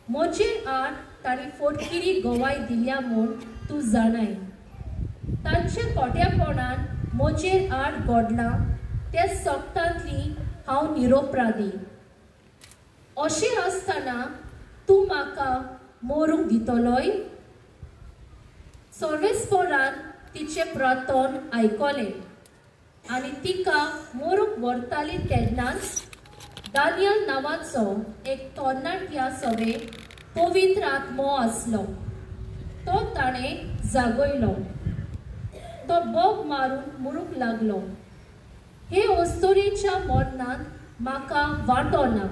मोचेर आड ताणी फोटकिरी गोवाय दिल्या म्हूण तूं जाणाय. तांचे खोटेपणान मोचेर आड घडलां ते सोगतांतली हांव निरोपराधी. अशें आसतना तूं म्हाका मरूंक दितलोय? सर्वेस्परान तिचे प्रार्थन आयकलें आनी तिका मरूंक व्हरताली तेन्नाच दानियल नांवाचो एक तरणाट्या सवे पवित्र आत्मो आसलो. तो ताणें जागयलो. तो बोग मारून मरूंक लागलो. हे अस्तोरेच्या मरणान म्हाका वांटो ना.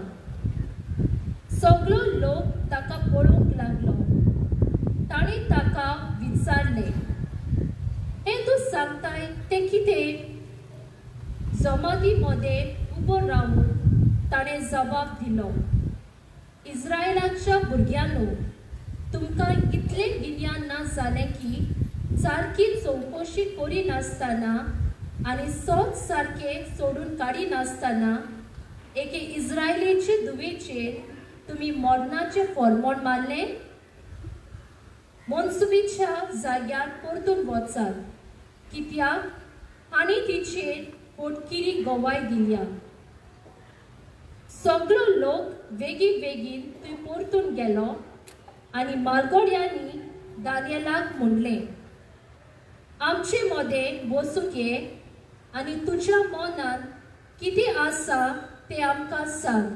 सगळो लोक ताका पळोवंक लागलो. ताणें ताका विचारलें, हे तूं सांगताय तें कितें? जमाती मदें उबो रावन ताणें जबाब दिलो, इस्रायेलाच्या भुरग्यांनो, तुमकां इतलें गिन्यान ना जालें की सारकी चवकशी करिनासतना आनी सोच सारकें सोडून काडिनासतना एके इस्रायलेचे धुवेचेर तुमी मरणाचें फर्मोण मारलें? मनसुबेच्या जाग्यार परतून वचात, कित्याक आनी तिचेर फोटकिरी गोवाय दिल्या. सगळो लोक बेगीन थंय परतून गेलो आनी मालगोड्यांनी दानियेलाक म्हणलें, आमचे मदें बसूंक ये आनी तुज्या मनान कितें आसा तें आमकां सांग,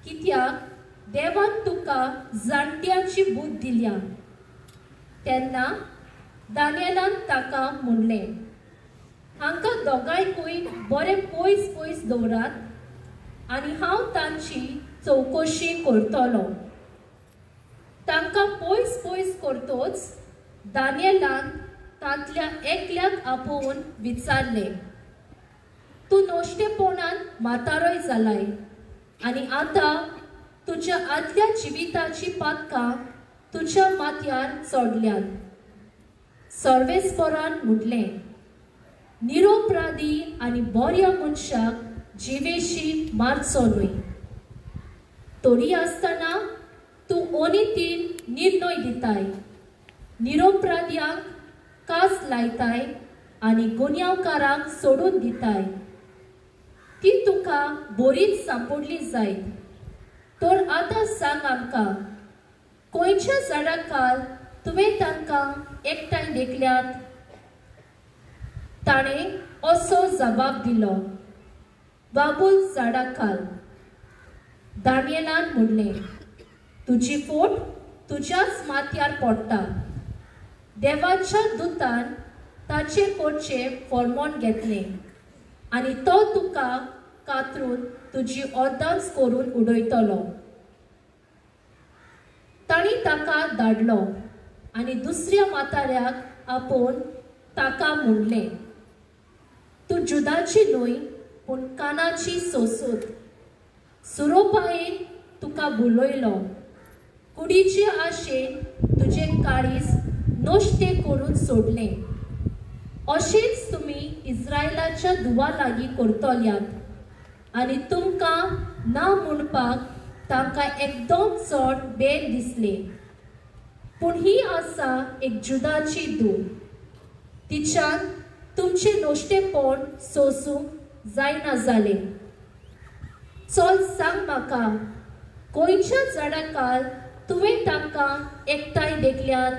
कित्याक देवान तुका जाणट्याची बूद दिल्या. तेन्ना दानियेलान ताका म्हणलें, हांकां दोगांयकूय बरें पयस दवरात आनी हांव तांची चवकशी करतलो. तांकां पयस करतोच दानियेलान तांतल्या एकल्याक आपोवन विचारलें, तूं नोश्टेपणान म्हातारोय जालाय आनी आतां तुज्या आदल्या जिविताची पातकां तुज्या माथ्यार चडल्यात. सर्वेस्परान म्हणलें, निरोपराधी आनी बऱ्या मनशाक जिवेशी मारचो न्हय. तरी आसतना तूं अनितीन निर्णय दिताय, निरोपराध्यांक कास लायताय आनी गुन्यांवकारांक सोडून दिताय. ती तुका बरीच सांपडली जायत. तर आतां सांग आमकां, खंयच्या झाडा खाल तुवें तांकां एकठांय देखल्यात? ताणें असो जबाब दिलो, बाबूल झाडा खाल. दानियेलान म्हणलें, तुजी फोट तुज्याच माथ्यार पडटा. देवाच्या दुतान ताचे पोटचे फर्मोण घेतलें आनी तो तुका कातरून तुजी अर्दांच करून उडयतलो. ताणी ताका धाडलो आनी दुसऱ्या म्हाताऱ्याक आपोवन ताका म्हणलें, तूं जुदाची न्हय पूण कानाची सोसूत. सुरोपायेन तुका बुलयलो, कुडीचे आशेन तुजे काळीज नोश्टे करून सोडलें. अशेंच तुमी इस्रायेलाच्या धुवा लागीं करतल्यात आनी तुमकां ना म्हणपाक तांकां एकदम चड बेल दिसलें. पूण ही आसा एक जुदाची धूव. तिच्यान तुमचें नोश्टेपण सोसूंक जायना जालें. चल सांग म्हाका, खंयच्या झाडा खाल तुवें तांकां एकठांय देखल्यात?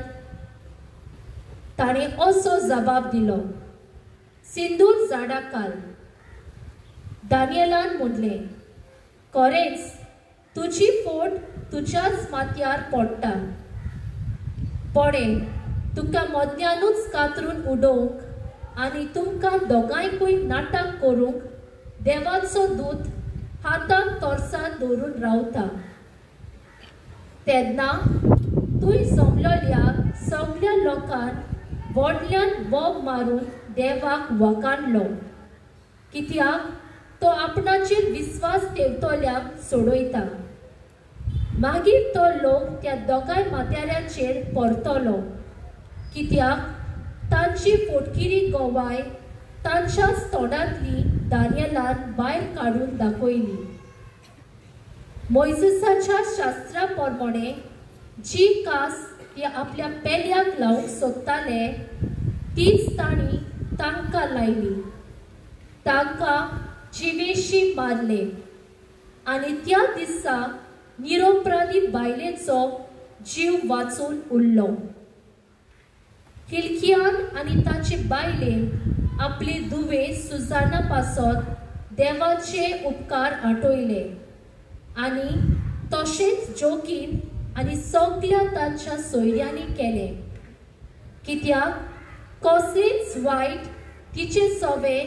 ताणें असो जबाब दिलो, सिंदूर झाडा खाल. दानियेलान म्हणलें, खरेंच तुजी फोट तुज्याच माथ्यार पडटा. पळय, तुका मदल्यानूच कातरून उडोवंक आनी तुमकां दोगांयकूय नाटक करूंक देवाचो दूत हातांत तोर्सात दवरून रावता. तेन्ना तुय जमलेल्या सगळ्या लोकांन व्हडल्यान बोब मारून देवाक वखाणलो, कित्याक तो आपणाचेर विस्वास ठेवतल्यांक सोडयता. मागीर तो लोक त्या दोगांय म्हाताऱ्यांचेर परतलो, कित्याक तांची फोटकिरी गोवाय तांच्याच तोंडांतली दानियेलान भायर काडून दाखयली. मोइसेसाच्या शास्त्रा प्रमाणे जी कास ती आपल्या पेल्याक लावंक सोदताले तीच तांणी तांकां लायली, तांकां जिवेशी मारले आनी त्या दिसा निरोप्राणी बायलेचो जीव वाचून उरलो. हिल्कियान आनी ताचे बायलेन आपली दुवे सुजाना पासत देवाचे उपकार आठवले आनी तशेंच जोगीन आनी सगळ्या तांच्या सोयऱ्यांनी केले, कित्याक कसलीच वायट तिचे सवे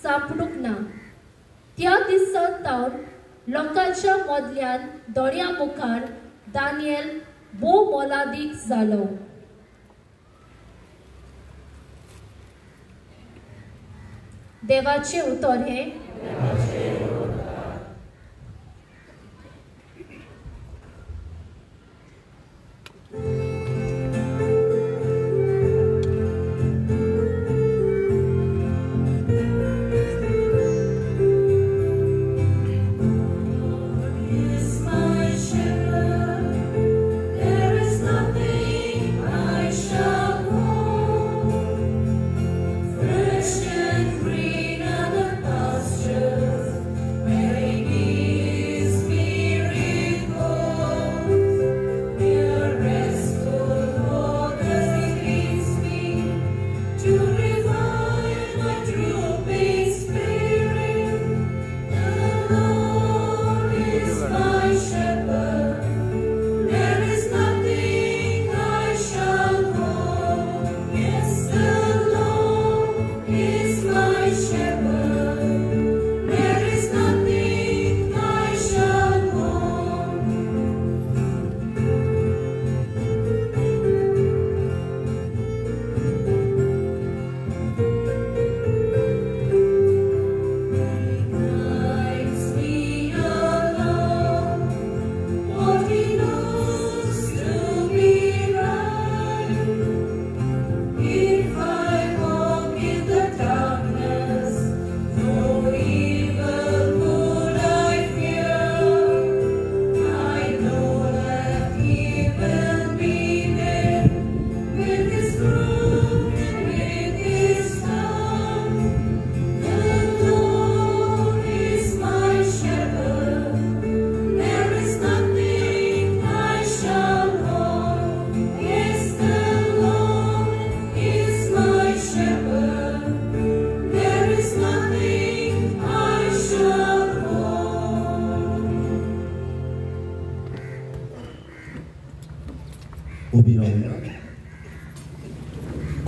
सापडूंक ना. त्या दिसा तावन लोकांच्या मदल्यान दोळ्या मुखार दानियल भोव मोलादीक जालो. देवाचे उतर हे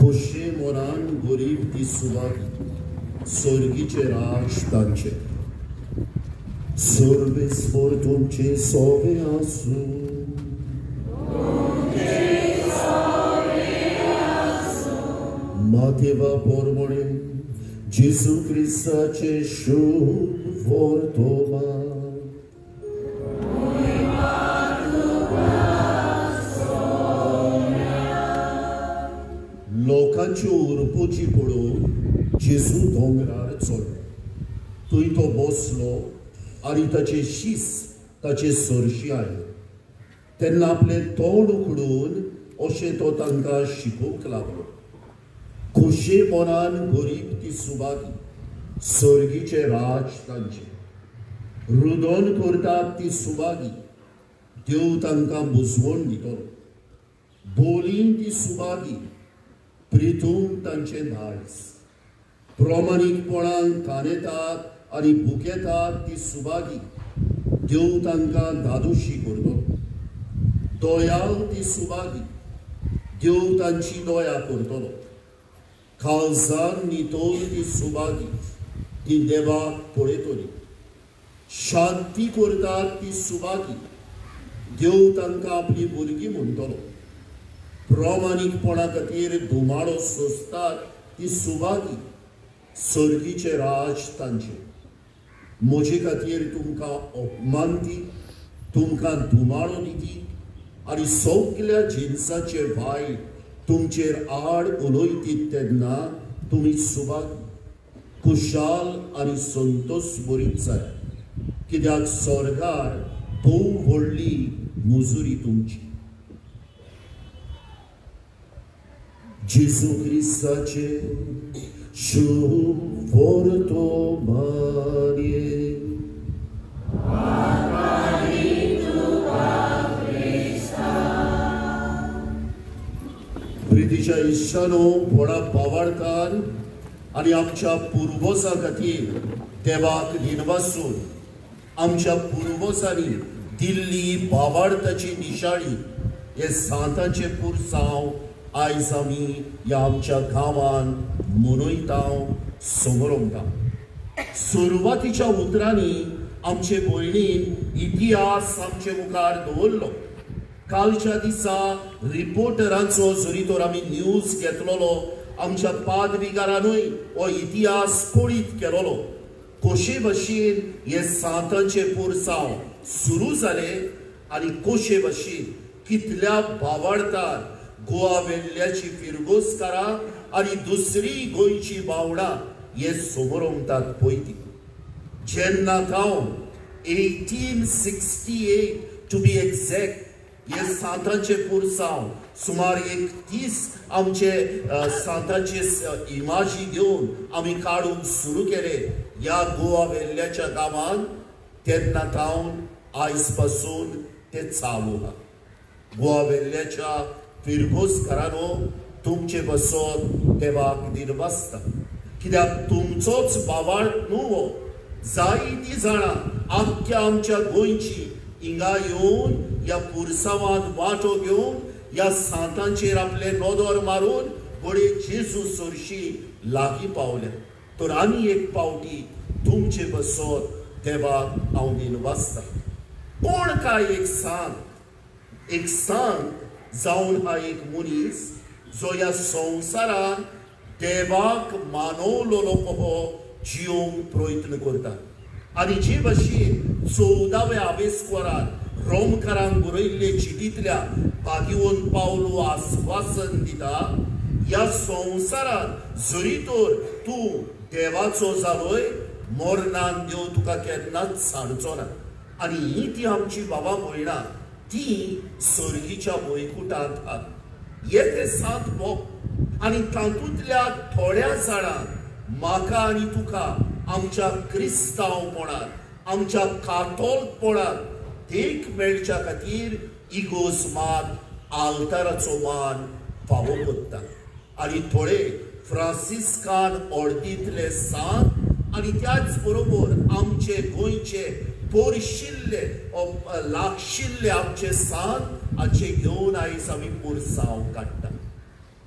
खोशे मोरान गरीब ती सुवात स्वर्गीचे राज तांचे सर्वे स्वर तुमचे सोवे आसू मातेवा पोरमोणे जेसू क्रिस्ताचे शुभ वर्तमान लोकांची उरपोची पळोवन जेजू दोंगरार चडलो. थंय तो बसलो आनी ताचे शीस ताचे सरशी आयले. तेन्ना आपले तोंड उखडून अशें तो तांकां शिकोवंक लागलो. खोशे मनान गरीब ती सुवाती सर्गीचे राज तांचे. रुदन करतात ती सुवागी देव तांकां बुजवण दितलो. बोलीन ती सुवागी प्रितूम तांचे धाडस. प्रामाणीकपणान कानेतात आनी भुकेतात ती सुवागी देव तांकां दादोशी करतलो. दोयाल ती सुवागी देव तांची दोया करतलो. काळजान नितोल ती सुवागी ती देवाक पळयतली. शांती करतात ती सुवागी देव तांकां आपली भुरगीं म्हणटलो. प्रामाणीकपणा खातीर धुमाळो सोंसतात ती सुवागी सर्गीचे राज तांचे. म्हजे खातीर तुमकां अपमान दी, तुमकां धुमाळो दिती आनी सगळ्या जिन्साचे वायट तुमचेर आड उलयतीत तेन्ना तुमी सुवागी खुशाल आनी संतोश भरीत जाय. कित्याक स्वर्गार भोव व्हडली मुजुरी तुमची. जेजू क्रिस्ताचे शुभ वर्तमाने प्रितीच्या इश्टानो, व्हडा पावाडकार आणि आमच्या पुर्वजां खातीर देवाक दिनवासून आमच्या पुर्वजांनी दिल्ली भावार्थाची निशाणी हे सांतांचे पुरसांव आयज आमी ह्या आमच्या गांवान मनयता समोरता. सुरवातीच्या उतरांनी आमचे भयणीन इतिहास आमचे मुखार दवरलो. कालच्या दिसा रिपोर्टरांचो जरी तर आमी न्यूज घेतलोलो, आमच्या पादविकारानूय हो इतिहास कोळीत केलोलो. कशे भाशेन हे सांतांचे पुरसांव सुरू जाले आनी कशे भाशेन कितल्या भावार्थान गोवा वेल्ल्याची फिरगोसकारां आनी दुसरी गोंयची भावडां हे समोरतात पळयती. जेन्ना हांव 1868 टू बी एक्झॅक्ट हे सांतांचे पुरसांव सुमार 31 आमचे सांतांचे इमाजी घेवन आमी काडूंक सुरू केले ह्या गोवा वेल्ल्याच्या गांवांत, तेन्ना हांव आयज पासून ते चालू आहा. गोवा वेल्ल्याच्या फिरगोसकारांनो, तुमचे बसोन देवाक दिनवासता, कित्याक तुमचोच भावार्थ न्हू हो. जायतीं जाणां आख्ख्या आमच्या गोंयची हिंगा येवन ह्या पुरसांवांत वांटो घेवन ह्या सांतांचेर आपले नदर मारून बडे जेजू सोरशी लागीं पावल्या. तर आनी एक पावटी तुमचे बसोन देवाक हांव दिनवासता. कोण काय एक सांत जावन हा एक मनीस जो ह्या संवसारान देवाक मानवलोलो कहो जियोंक प्रयत्न करता. आनी जे भाशेन 14व्या आवेस्करान रोमकारांक बरयल्ले चिठींतल्या भागिवंत पावलो आस्वासन दिता, ह्या संवसारान जरी तर तूं देवाचो जालोय, मरणान देव तुका केन्नाच सांडचो ना. आनी ही ती आमची बाबा भयणां ती सर्गीच्या वैकुंठांत आहात. हे ते 7 मोग आनी तातूंतल्या थोड्या जाणांक म्हाका आनी तुका आमच्या क्रिस्तांवपणांत, आमच्या कातोलपणांत देख मेळच्या खातीर इगोज मात आल्ताराचो मान फावो करता. आनी थोडे फ्रांसिस्कान ऑर्डींतले सांत आनी त्याच बरोबर आमचे गोंयचे पोरशिल्ले लागशिल्ले आमचे सांत हाचे घेवन आयज आमी पुरसांव काडटा.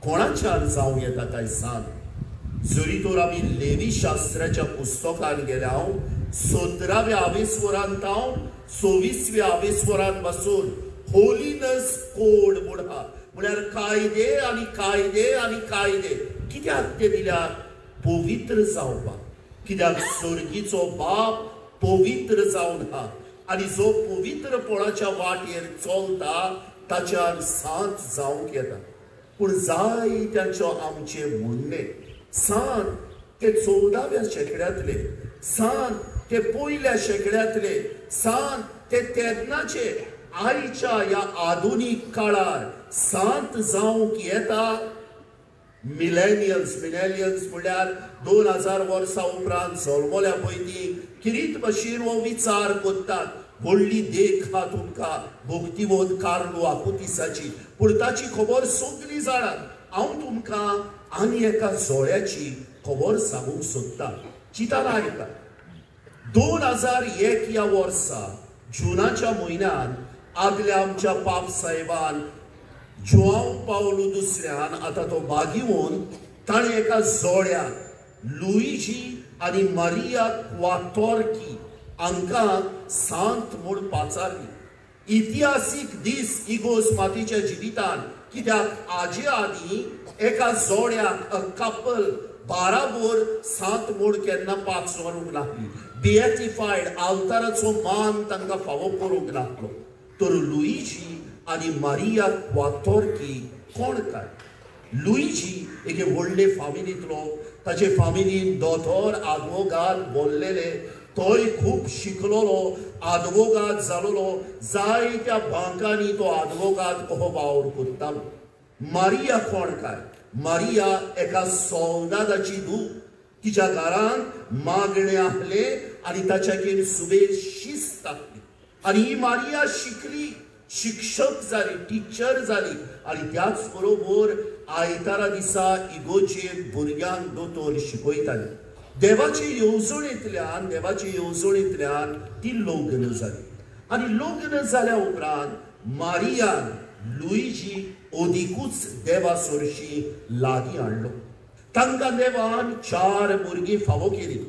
कोणाच्यान जावं येता काय सांत? जरी तर आमी लेवी शास्त्राच्या पुस्तकान गेल्या 17व्या आवेस्वरांत 26व्या आवेस्वरान पासून होलिनेस कोड म्हूण आहा, म्हळ्यार कायदे आनी कायदे आनी कायदे. कित्याक ते दिल्यार? पवित्र जावपाक. कित्याक सर्गीचो बाप पवित्र जावन आहा आनी जो पवित्रपणाच्या वाटेर चलता ताच्यान सांत जावंक येता. पूण जायत्यांचो आमचे म्हणणे सांत ते 14व्या शेंकड्यांतले, सांत ते पयल्या शेंकड्यांतले, सांत ते तेन्नाचे. आयच्या ह्या आधुनीक काळार सांत जावंक येता मिलेनियल्स म्हळ्यार 2000 वर्सां उपरांत जल्मल्या पळय ती किरीत भाशेन हो विचार करतात. व्हडली देख हा तुमकां भक्तिवंत कार्लो आकुतिसाची, पूण ताची खबर सगळीं जाणात. हांव तुमकां आनी एका जोड्याची खबर सांगूंक सोदतां. चिंतान आयका. 2001 ह्या वर्सा जुनाच्या म्हयन्यान आदल्या आमच्या पाप साहेबान जोआंव पावलो दुसऱ्यान, आतां तो बागिवून, ताणें एका जोड्याक लुईजी आनी मारिया क्वातोर्की हांकां सांत म्हूण पाचारली. इतिहासीक दीस इगोज मातीच्या जिवितान, कित्याक हाजे आदीं एका जोड्याक कपल बाराबर सांत म्हूण केन्ना पाचारूंक नासली. बिएटिफायड आल्ताराचो मान तांकां फावो करूंक नासलो. तर लुईजी आनी मारिया क्वातोर्की कोण काय? लुईजी एके व्हडले फामिलींतलो. ताचे फामिलीन दोतोर आदवोगाद बोल्लेले तोय खूप शिकलोलो आदवोगाद जालोलो जायत्या बांकांनी तो आदवोगाद कहो वावर कोत्तालो मारिया कोण काय मारिया एका सोल्डादाची धूव तिच्या घरांत मागणे आहले आणि ताच्याकेर सुबेज शिस्त आहली आणि ही मारिया शिकली शिक्षक जाली टीचर जाली आणि त्याच बरोबर आयतारा दिसा इगोचे भुरग्यांक दोतोर शिकयताली देवाचे येवजणेंतल्यान ती लग्न जाली आणि लग्न जाल्या उपरांत मारियान लुईजी ओदिकूच देवा सोरशी लागीं हाडलो तांकां देवान 4 भुरगीं फावो केली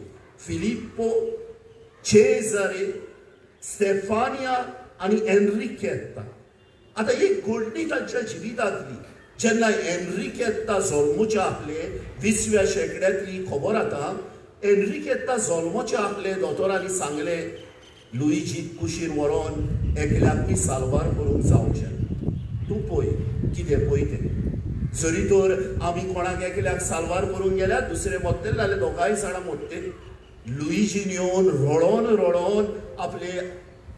फिलिप्पो चेजारे स्टेफानिया आणि एनरिकेत्ता आता एक घडणी तांच्या जिवितांतली जेन्ना एनरिकेत्ता जल्मोचे आहले 20व्या शेंकड्यांतली खबर आतां एनरिकेत्ता जल्मोचे आहले दोतोरांनी सांगले लुईजी कुशीर व्हरोन एकल्याक साल्वार करूंक जावचें तूं पळय कितें पळय तें जरी तर आमी कोणाक एकल्याक साल्वार करूंक गेल्यार दुसरे मोत्तेले जाल्यार दोगांय जाणां मोट्टेली लुईजीन येवन रडोन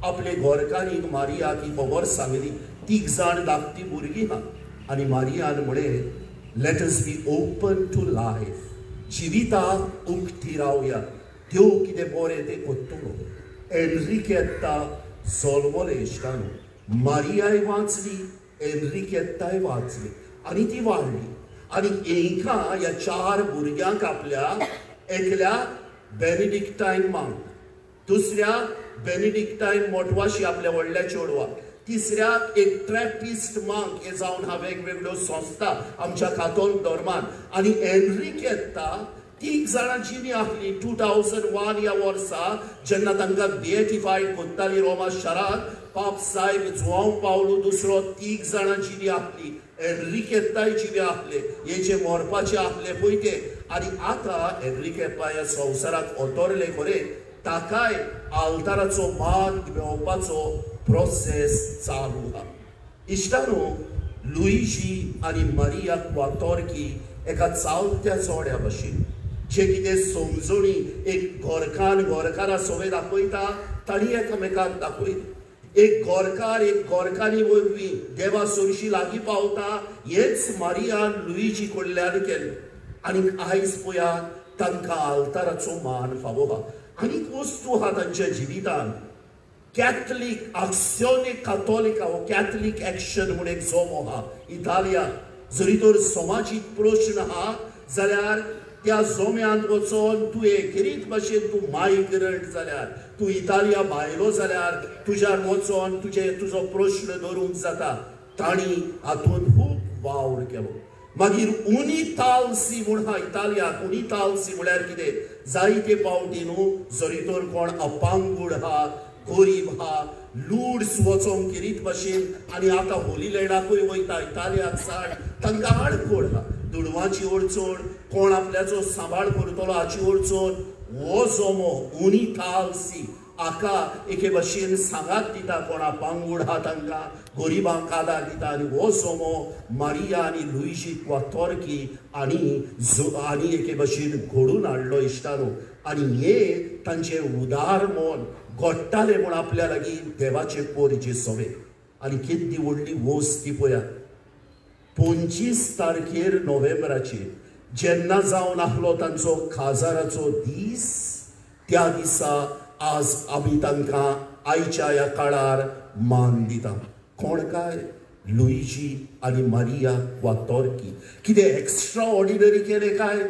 आपले घरकान्नीक मारियाक ही खबर सांगली 3 जाण धाकटी भुरगीं हा आणि मारियान म्हळें let us be open to life जिविताक उक्ती रावया देव कितें बरें तें कोत्तलो एनरिकेत्ता जल्मले इश्टानो मारियाय वाचली एनरिकेत्ताय वाचली आणि ती वाडली आणि एका ह्या 4 भुरग्यांक आपल्या एकल्या बेनिडिक्टाइन मांक दुसऱ्या बेनिडिक्टाइन मोटवाशी आपल्या व्हडल्या चेडवा तिसऱ्याक एक ट्रॅपिस्ट मांक हे जावन हा वेगवेगळ्यो संस्था आमच्या कातोलीक धर्मांत आणि एनरिकेत्ता 3 जाणां जिणी आहली 2001 ह्या वर्सा जेन्ना तांकां बिएटिफाईड कोत्ताली रोमा शारांत पाप साहेब जुआंव पावलो दुसरो 3 जाणां जिणी आहली एनरिकेत्ताय जिवे आहले हेचे मोरपाचे आहले पळय ते आणि आता एनरिकेप्पा ह्या संवसाराक ओतोरले खरे ताकाय आल्ताराचो मान मेळोवपाचो प्रोसेस चालू हा इश्टानो लुईजी आणि मारिया क्वातोरकी एका चालत्या जोड्या भशेन जे कितें समजणी एक घरकारा सवय दाखयता ताणी एकामेकांक दाखयली एक गोरकानी वरवीं देवा सोरशी लागीं पावता हेच मारियान लुईजी कडल्यान केलें आनी आयज पळयात तांकां आल्ताराचो मान फावो हा आनीक वस्तू हा तांच्या जिवितांत कॅथलीक आक्सियोने कातोलिका वो कॅथलीक एक्शन म्हणून एक जोमो हा इटालिया जरी तर समाजीक प्रश्न हा जाल्यार त्या जोम्यांत वचोन तूं एकेरीत भाशेन तूं मायग्रंट जाल्यार तूं इटालिया भायलो जाल्यार तुज्यान वचोन तुजो प्रश्न धरूंक जाता तांणी हातूंत खूब वावर केलो मागीर उनिताल्सी म्हूण हा इटालियाक उनिताल्सी म्हळ्यार कितें जायते फावटी न्हू जरी तर कोण अपांगूड हा गरीब हा लूड्स वचोंक किरीत भाशेन आनी आतां होली लँडाकूय वयता इटालियाक साण तांकां आडखोड हा दुडवांची अडचण कोण आपल्याचो सांबाळ करतलो हाची अडचण हो जोमो उनिताल्सी आका एके भाशेन सांगात दिता कोणा पांगूड हा तांकां गरिबांक आदार दिता आनी हो जोमो मारिया आनी लुईजी क्वातोरकी आनी एके भाशेन घडून हाडलो इश्टानो आनी हे तांचे उदार मोल घडटाले म्हूण आपल्या लागीं देवाचे पोरचे सवे आनी कितली व्हडली वस्त ती पळयात 25 तारखेर नोव्हेंबराचेर जेन्ना जावन आहलो तांचो खाजाराचो दीस त्या दिसा आज आमी तांकां आयच्या ह्या काळार मान दिता कोण काय लुईजी आनी मारिया क्वातोरकी कितें एक्स्ट्रा ऑर्डिनरी केलें काय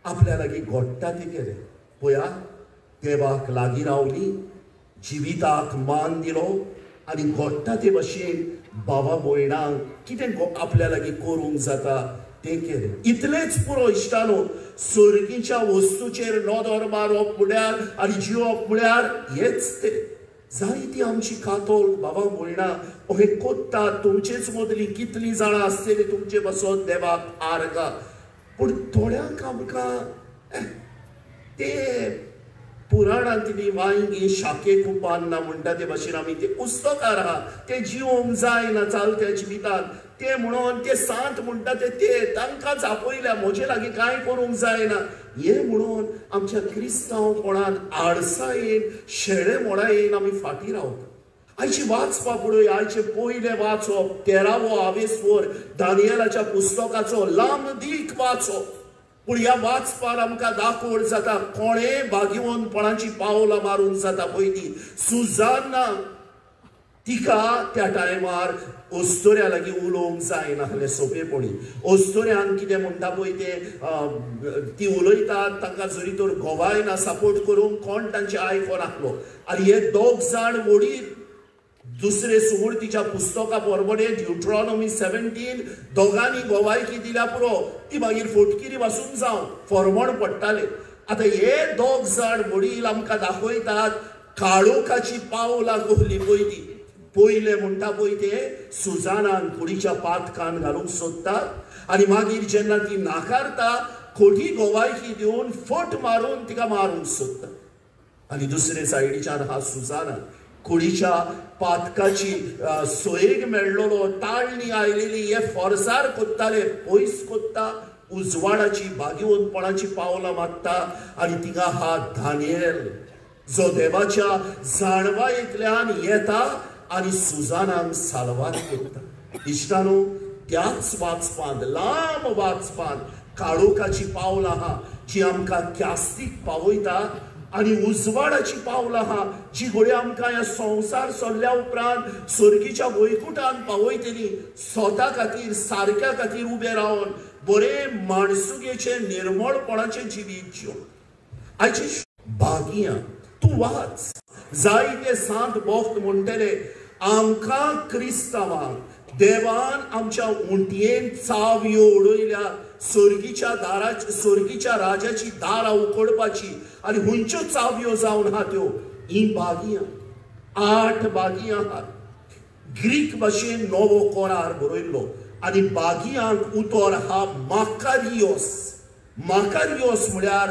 आपल्या लागीं घडटा तें केलें पळया देवाक लागीं रावली जिविताक मान दिलो आनी घडटा ते भाशेन बाबा भयणांक कितें आपल्या लागीं करूंक जाता तें केलें इतलेंच पुरो इश्टानो सर्गीच्या वस्तूचेर नदर मारप म्हळ्यार आनी जिवप म्हळ्यार हेच तें जायतीं आमची कातोल बाबा भयणां अहें कोत्तात तुमचेच मदलीं कितलीं जाणां आसतलीं तुमचे बसोन देवाक आर्गा पूण थोड्यांक आमकां ते पुराणांतली वांयगी शाके कुपान्ना म्हणटा ते भाशेन आमी ते पुस्तकार आहा ते जिवोंक जायना चालत्या जिवितांत ते म्हणून ते सांत म्हणटा ते तांकां जापयल्या, म्हजे लागीं कांय करूंक जायना हे म्हणून आमच्या क्रिस्तांवपणान आळसायेन शेळे मोडायेन आमी फाटीं रावता. आयची वाचपा पळय, आयचे पयले वाचप 13वो आवेसवर दानियेलाच्या पुस्तकाचो लांबदीक वाचप. पूण ह्या वाचपार आमकां दाखोवड जाता कोणे भाग्यवंतपणाची पावलां मारूंक जाता. पयलीं सुजान्ना, तिका त्या टायमार ओस्तोऱ्या लागीं उलोवंक जायनासलें सोंपेपणी. ओस्तोऱ्यान कितें म्हणटा पळय ती उलयतात, तांकां जरी तर घोवाय ना सपोर्ट करूंक कोण तांचे आयकोनासलो. आनी हे दोग जाण वडील दुसरे सुमूर्तीच्या पुस्तका बरोबरे ड्युट्रॉनॉमी 17 दोगांनी गोवायकी दिल्या पुरो ती मागीर फोटकिरी वाचून जावं फॉर्मण पडटाले. आतां हे दोग जाण वडील आमकां दाखयतात काळोखाची पावलां कसली पयलीं. पयले म्हणटा पळय ते सुजानान कुडीच्या पातकान घालूंक सोदतात आनी मागीर जेन्ना ती नाकारता खोटी गोवायकी दिवन फट मारून तिका मारूंक सोदता. आनी दुसरे सायडीच्यान हा सुजाना कुडीच्या पातकाची सोयेक मेळ्ळलो, ताळणी आयलेली हे फोर्सार कोत्ताले, पयस कोत्ता, उजवाडाची भाग्यवंतपणाची पावलां मागता. आनी तिका हा दानियेल जो देवाच्या जाणवायेंतल्यान येता आनी सुजानाक साल्वार करता. इश्टानो, त्याच वाचपांत लांब वाचपांत काळोखाची पावलां आहा जी आमकां क्यास्तीक पावयता आनी उजवाडाची पावलां आहा जी घोडी आमकां ह्या संवसार सोडल्या उपरांत सर्गीच्या वैकुंठांत पावयतली. स्वता खातीर सारक्या खातीर उबे रावन बरे माणसुगेचे निर्मळपणाचे जिवीत जिवन. आयची भागियां तूं वाच. जायते सांत भक्त म्हणटले आमकां क्रिस्तांवांक देवान आमच्या उंटयेन चावयो उडयल्या स्वर्गीच्या राजाची दारां उखडपाची आनी हुंच्यो चावयो जावन आहा त्यो. ही बागियां 8 बागियां आहात. ग्रीक भाशेन नोवो कोरार बरयल्लो आनी बागियांक उतर हा माकारियोस. माकारियोस म्हळ्यार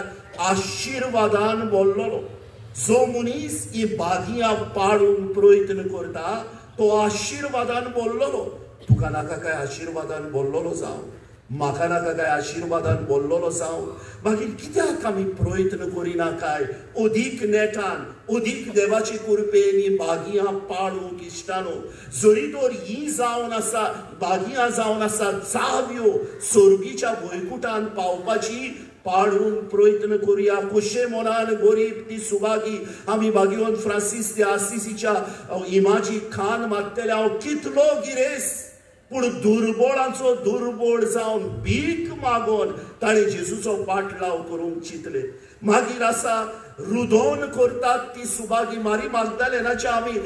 आशिर्वादान बोल्लोलो. जो मनीस ही बागियां पाडूंक प्रयत्न करता तो आशिर्वादान बोल्लोलो. तुका नाका काय आशिर्वादान बोल्लोलो जावं, म्हाका नाका काय आशिर्वादान बोल्लोलो जावं. मागीर कित्याक आमी प्रयत्न करिना काय अदीक नेटान अदीक देवाचे कृपेन ही बागियां पाडूंक. इश्टानो, जरी तर ही जावन आसा बागियां जावन आसा चावयो सर्गीच्या वैकुंठांत पावपाची, पाडूंक प्रयत्न करुया. कुशे मनान गरीब ती सुभागी आमी भाग्यवंत फ्रांसीस de आसिसीच्या इमाजी खान मागतले हांव कितलो गिरेस, पूण दुर्बळांचो दुर्बळ जावन भीक मागोन ताणें जेजूचो पाटलाव करूंक चिंतले. मागीर आसा रुदोन करतात ती सुभागी मारी मागदलेनाच्या आमी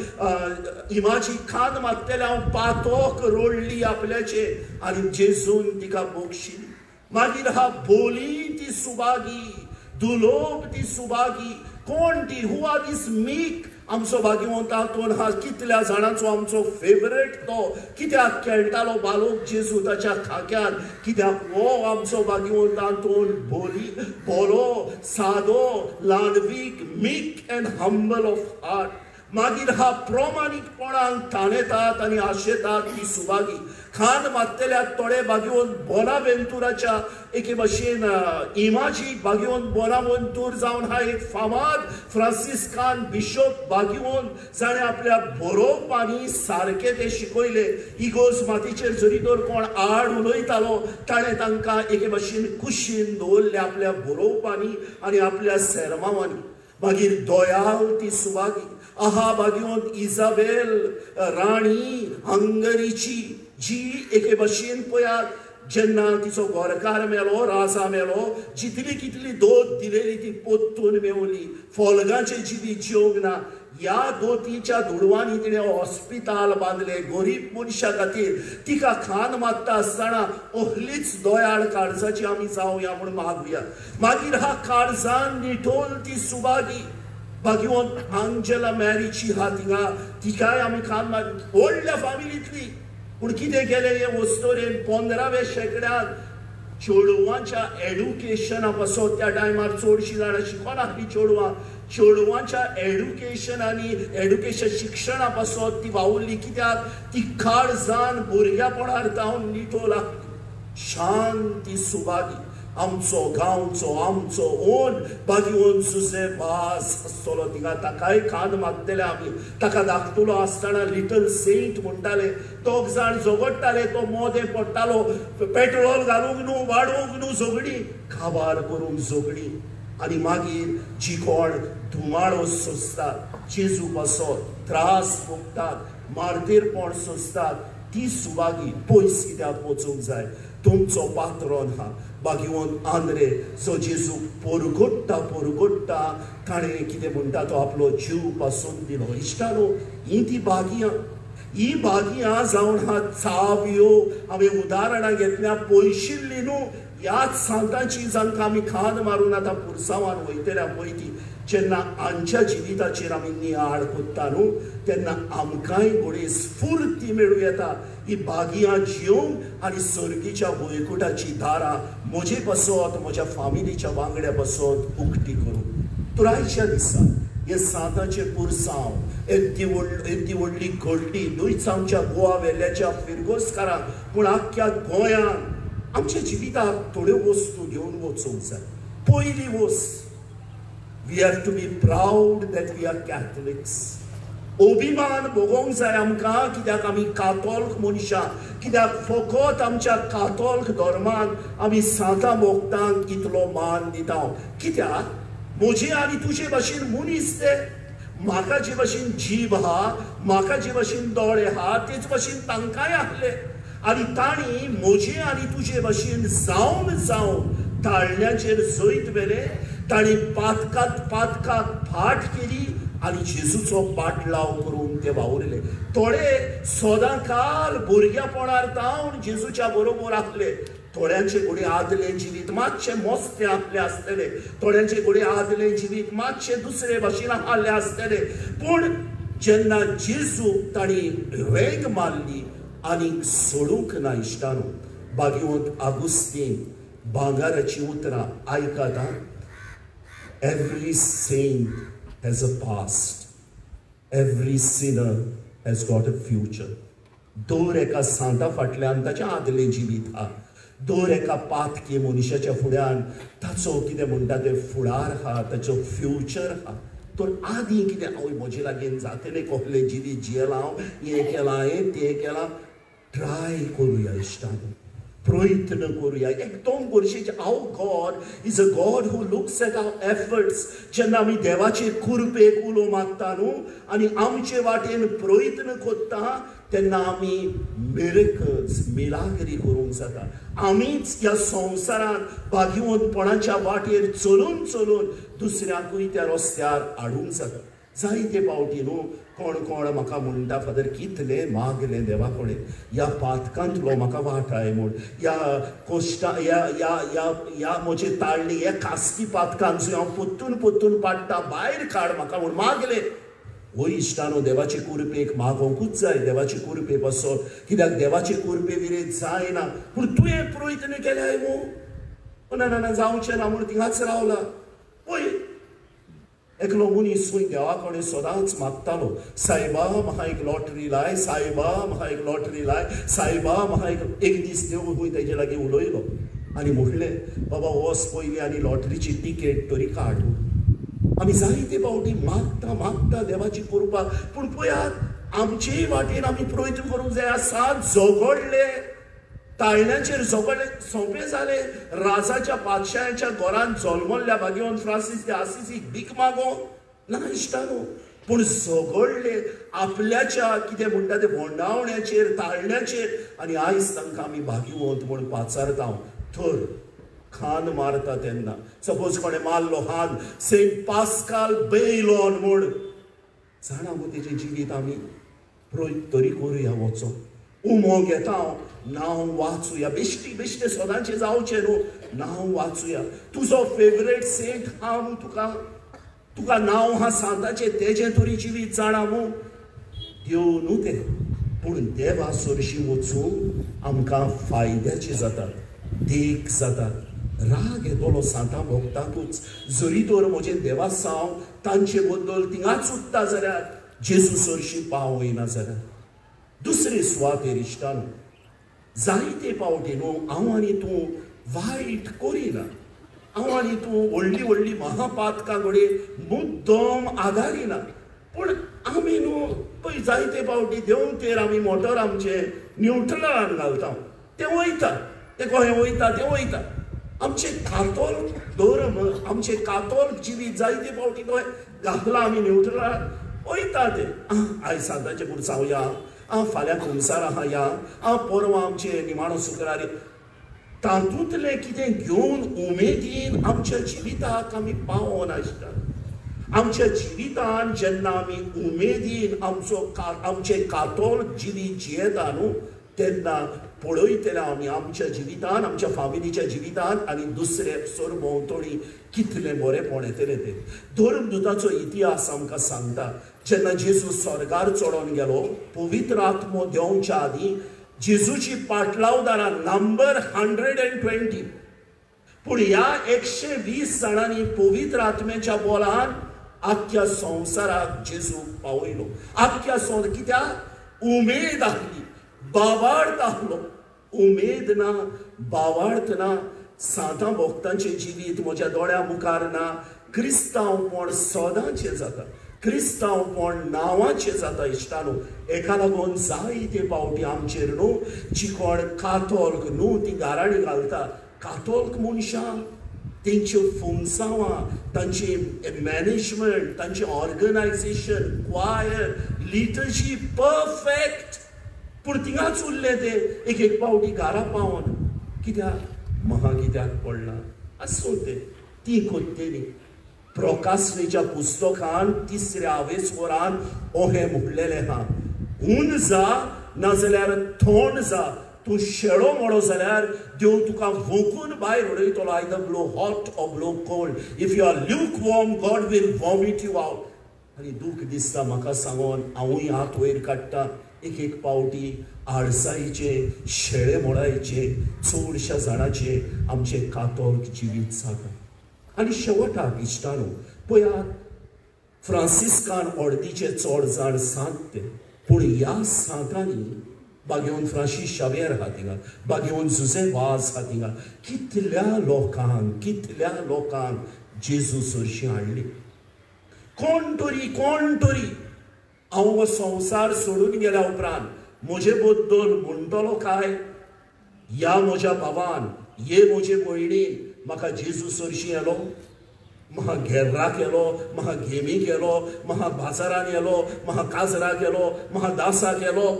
इमाजी खान मागतले हांव पातोक रोडली आपल्याचे आनी जेजून तिका बक्षिली. मागीर हा बोली ती सुभागी, दुलोभ ती सुभागी. कोण ती? Who are this meek? आमचो भाग्यवंत हातून हा कितल्या जाणांचो आमचो फेवरेट तो. कित्याक खेळटालो बालोक जेजू ताच्या खाक्यान, कित्याक हो आमचो भाग्यवंत हातून बोलो सादो, ल्हानवीक, meek and humble of heart. मागीर हा प्रामाणिकपणान ताणेतात आनी आशेतात ती सुभागी. खान मागतल्या थोडे भाग्यवंत बोनावेंतुराच्या एके भाशेन इमाजी भाग्यवंत बोनावेंतूर जावन हा एक फामाद फ्रांसिस्कान बिशप भाग्यवंत जाणें आपल्या बरोवपांनी सारके ते शिकयले. इगोज मातीचेर जरी तर कोण आड उलयतालो ताणें तांकां एके भाशेन कुशीन दवरले आपल्या बरोवपांनी आनी आपल्या सेरमावांनी. मागीर दोयाल ती सुभागी आहा भाग्यवंत इजाबेल राणी हंगरीची, जी एके भाशेन पळयात जेन्ना तिचो गोरकार मेलो, राजा मेलो, जितली कितली दोत दिलेली ती पोत्तून मेवली. फोलगांचे जिवीत जिवंक ना. ह्या दोतीच्या दुडवांनी तिणें हॉस्पिटल बांदले गरीब मनशा खातीर. तिका खान मागता आसतना असलीच दोयाळ काळजाची आमी जावया म्हूण मागुया. मागीर हा काळजान निठोल ती सुभागी भाग्यवंत आंजेला मॅरीची हा थिंगा. तिकाय आमी खान माग व्हडल्या फामिलींतली. पूण कितें केलें हे वस्तोरेन 15व्या शेंकड्यांत चेडवांच्या एड्युकेशना पासत त्या टायमार चडशीं जाणां शिकोनासलीं चेडवां चेडवांच्या एड्युकेशन शिक्षणा पासत ती वावुरली कित्याक ती काळजान भुरग्यापणार जावन निठो लागली शांती सुबागी आमचो गांवचो आमचो ओन बागीवन सुसे भास आसतलो तिका ताकाय खांद मागतले आमी ताका धाकटुलो आसतना लिटल सेंट म्हणटाले दोग जाण झगडटाले तो मोदे पडटालो पेट्रोल घालूंक न्हू वाडोवंक न्हू झगडी काबार करूंक झगडी आनी मागीर जी कोण धुमाळो सोंसतात जेजू पासत त्रास भोगतात मारतेरपण सोंसतात ती सुवागी पयस कित्याक वचूंक जाय तुमचो पात्रोन हा बागीवन आंद्रे जो जेजू पोरगोडटा ताणें कितें म्हणटा तो आपलो जीव पासून दिलो इश्टानो ही बागीं जावन हा चावयो हांवें उदाहरणां घेतल्या पयशिल्ली न्हू ह्याच सांतांची जांकां आमी खांद मारून आतां पुरसांवान वयतल्या पळय ती जेन्ना आमच्या जिविताचेर आमी नियाळ कोत्ता न्हू तेन्ना आमकांय घोडे स्फूर्ती मेळूं येता ही बागयां जियोंक आनी सर्गीच्या वैकुठाची दारां म्हजे पासत म्हज्या फामिलीच्या वांगड्या पासत उक्ती करूं तुरायच्या दिसा हे सांतांचे पुरसांव येदी व्हडली घडली न्हूच आमच्या गोवा वेल्ल्याच्या फिरगोसकारांक पूण आख्ख्या गोंयांत आमच्या जिविताक थोड्यो वस्तू घेवन वचूंक जाय पयली वस्त we have to be proud that we are Catholics अभिमान भोगोंक जाय आमकां कित्याक आमी कातोलीक मनशां कित्याक फकत आमच्या कातोलीक धर्मान आमी सांतां मोगतांक इतलो मान दिता कित्याक म्हजे आनी तुजे भाशेन मनीस ते म्हाका जे भाशेन जीब आहा म्हाका जे भाशेन दोळे आहा तेच भाशेन तांकांय आहले आनी तांणी म्हजे आनी तुजे भाशेन जावन ताळण्याचेर जैत वेले तांणी पातकाक फाट केली आनी जेजूचो पाटलाव करून ते वावुरले थोडे सदां काल भुरग्यापणार जावन जेजूच्या बरोबर आसले थोड्यांचे घोडे आदले जिवीत मातशे मोस्ते आपले आसतले थोड्यांचे घोडे आदले जिवीत मातशे दुसरे भाशेन आसले आसतले पूण जेन्ना जेजू तांणी रेग मारली आनी सोडूंक ना इश्टानो बागीवंत आगुस्तीन भांगाराची उतरां आयकात Every saint has a past. Every sinner has got a future. दर एका सांता फाटल्यान ताचें आदलें जिवीत हा दर एका पातके मनशाच्या फुड्यान ताचो कितें म्हणटा तें फुडार हा ताचो फ्युचर हा तर आदीं कितें हांव म्हजे लागीं जातलें कसलें जिवीत जियेलां हांव हें केलां तें केलां ट्राय करुया इश्टानो प्रयत्न करुया एकदम गरजेचें हांव God is a God who looks at our efforts जेन्ना आमी देवाचे कृपेक उलो मागता न्हू आनी आमचे वाटेन प्रयत्न कोत्ता तेन्ना आमी मिरेकल्स मिलाग्री करूंक जाता आमीच ह्या संवसारांत बागीवंतपणाच्या वाटेर चलून दुसऱ्यांकूय त्या रस्त्यार हाडूंक जाता जायते फावटी न्हू कोण म्हाका म्हणटा फादर कितले मागलें देवा कडेन ह्या पातकांतलो म्हाका वाटाय म्हूण ह्या कोश्टा ह्या म्हजे ताळणी ह्या कास्की पातकांचो हांव पोत्तून पाडटा भायर काड म्हाका म्हूण मागलें वय इश्टानो देवाचे कुरपेक मागोवंकूच जाय देवाचे कुरपे पासत कित्याक देवाचे कुरपे विरेत जायना पूण तुवें प्रयत्न केल्याय मू ना जावचें ना म्हूण थिंगाच रावला पळय एकलो मनीस खंय देवा कडेन सदांच मागतालो सायबा म्हाका एक लॉटरी लाय सायबा म्हाका एक लॉटरी लाय सायबा म्हाका एक दीस देव खंय तेजे लागीं उलयलो आनी म्हणलें बाबा वच पयलीं आनी लॉटरीची तिकेट तरी काड आमी जायते फावटी मागता देवाची कृपा पूण पळयात आमचेय वाटेन आमी प्रयत्न करूंक जाय सात झगडले ताळण्याचेर झगडले सोंपें जालें राजाच्या बादशाहाच्या घरांत जल्मल्ल्या भाग्यवंत फ्रांसीस de Assisi भीक मागो ना इश्टानो पूण झगडले आपल्याच्या कितें म्हणटा ते भोंडावण्याचेर ताळण्याचेर आनी आयज तांकां आमी भाग्यवंत म्हूण पाचारता तर खान मारता तेन्ना सपोज कोणें मारलो हान सेंट पास्काल बेयलोन म्हूण जाणा गो तेजें जिवीत आमी तरी करुया वचो उमो घेता हांव नांव वाचुया बेश्टे सदांचें जावचें न्हू नांव वाचुया तुजो फेवरेट सेंट हा न्हू तुका नांव हा सांताचें तेजें तरी जिवीत जाणा न्हू देव न्हू तें पूण देवा सरशी वचून आमकां फायद्याचें जाता देख जाता राग येतलो सांता भोगतांकूच जरी तर म्हजे देवा साव तांचे बद्दल थिंगाच उरता जाल्यार जेजू सरशी पाव येना जाल्यार दुसरे सुवातेर इश्टानो जायते फावटी न्हू हांव आनी तूं वायट करिना हांव आनी तूं व्हडली व्हडली महापातकां कडेन मुद्दम आदारिना पूण आमी न्हू पळय जायते फावटी देंव तेर आमी मोटर आमचे न्यूट्रलान घालता ते वयता ते खंय वयता ते वयता आमचे कातोल धर्म आमचे कातोल जिवीत जायते फावटी खंय घातला आमी न्यूट्रलान वयता ते आयज सांताचे पुरसांव या फाल्यां खुमसार आहा या परवां आमचे निमाणो शुक्रार तातूंतले कितें घेवन उमेदीन आमच्या जिविताक आमी पावोन आसता आमच्या जिवितान जेन्ना आमी उमेदीन आमचे कातोल जिवीत जियेता न्हू तेन्ना पळयतले आमी आमच्या जिवितान आमच्या फामिलीच्या जिवितान आनी दुसरे सरभोंवतणी कितलें बरेंपण येतलें ते धर्मदुताचो इतिहास आमकां सांगता जेन्ना जेजू स्वर्गार चडोन गेलो पवित्र आत्मो देंवच्या आदीं जेजूची पाटलावदारां नंबर 120 पूण ह्या 120 जाणांनी पवित्र आत्म्याच्या बोलान आख्या संवसाराक जेजू पावयलो आख्या कित्याक उमेद आसली बावार्थ आसलो उमेद ना बावार्थ ना सांता भोगतांचें जिवीत म्हज्या दोळ्या मुखार ना क्रिस्तांवपण सदांचें जाता क्रिस्तांवपण नांवाचें जाता इश्टानो एका लागून जायते फावटी आमचेर न्हू जी कोण कातोल्क न्हू ती गाराणी घालता कातोल्क मनशां तेंच्यो फुमसांवां तांची मॅनेजमेंट तांचें ऑर्गनायझेशन क्वायर लिटर्जी परफेक्ट पूण थिंगाच उरले ते एक फावटी घरा पावन कित्याक म्हाका कित्याक पडना आसूं ते ती कोत्तेली प्रोकास्नेच्या पुस्तकान 3ऱ्या आवेसवरान ओहें म्हणलेलें आहा ऊन जा नाजाल्यार थोंड जा तूं शेळो मोडो जाल्यार देव तुका वोकून भायर उडयतलो either blow hot or blow cold if you are lukewarm God will vomit you out आनी दूख दिसता म्हाका सांगून हांवूय हात वयर काडटा एक फावटी आडसाईचे शेळे मोडायचे चडशा जाणांचे आमचे कातोल्क जिवीत जाता आनी शेवटाक इश्टानो पळयात फ्रांसिस्कान ऑर्दीचे चड जाण सांत ते पूण ह्या सांतांनी बागेवन फ्रांसीस शावेर आहा थिंगा बागेवन जुझे वाज आहा थिंगा कितल्या लोकांक जेजू सरशी हाडली कोण तरी हांव हो संवसार सोडून गेल्या उपरांत म्हजे बद्दल म्हणटलो काय ह्या म्हज्या भावान हे म्हजे भयणीन म्हाका जेजू सरशी येलो म्हाका घेर्राक येलो म्हाका गेमीक येलो म्हाका बाजारान येलो म्हाका काजराक येलो म्हाका दासाक येलो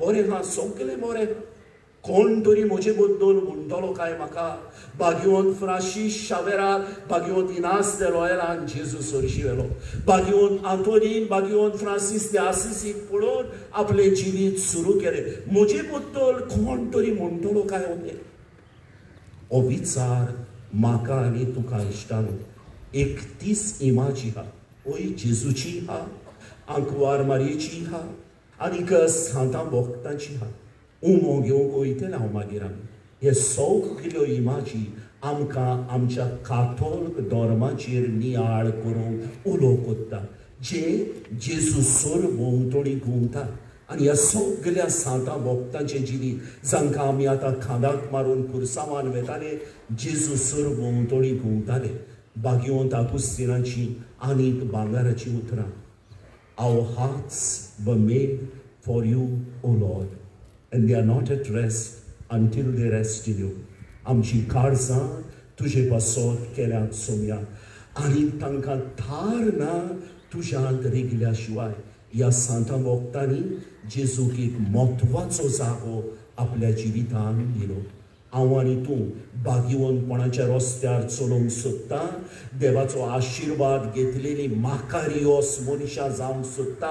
बरें हा सगळें बरें कोण तरी म्हजे बद्दल म्हणटलो काय म्हाका बागेवन फ्रांसीस शावेराक बागेवन इनास दे लॉयलान जेजू सरशी येलो बागेवन आंतोनीन बागेवन फ्रांसीस दे आसिसीक पळोवन आपलें जिवीत सुरू केलें म्हजे बद्दल कोण तरी म्हणटलो काय होते हो विचार म्हाका आनी तुका इश्टानो 31 इमाची हा ओय जेजूची हा आंकवार मारयेची हा आनीक सांता भोगतांची हा उमो घेवंक वयतले हांव मागीर आमी हे सगल्यो इमाजी आमकां आमच्या कातोल्क धर्माचेर नियाळ करूंक उलो कोत्ता जे जेजू सोर भोंवतणी घुंवता आनी ह्या सगळ्या सांता भोगतांचें जिवीत जांकां आमी आतां खांदाक मारून कुरसांवान वेताले जेजू सोर भोंवतणी घुंवताले बागेवंत आगुस्तिनाची आनीक भांगाराची उतरां Our hearts were made for you, O Lord, and they are not at rest until they rest in you. आमची काळजां तुजे पासत केल्यात सोम्या आनी तांकां थार ना तुज्यांत रिगल्या शिवाय ह्या सांता भोगतांनी जेजूक एक म्हत्वाचो जागो आपल्या जिवितान दिलो हांव आनी तूं बागेवनपणाच्या रस्त्यार चलोवंक सोदता देवाचो आशिर्वाद घेतलेली माकारियोस मनशां जावंक सोदता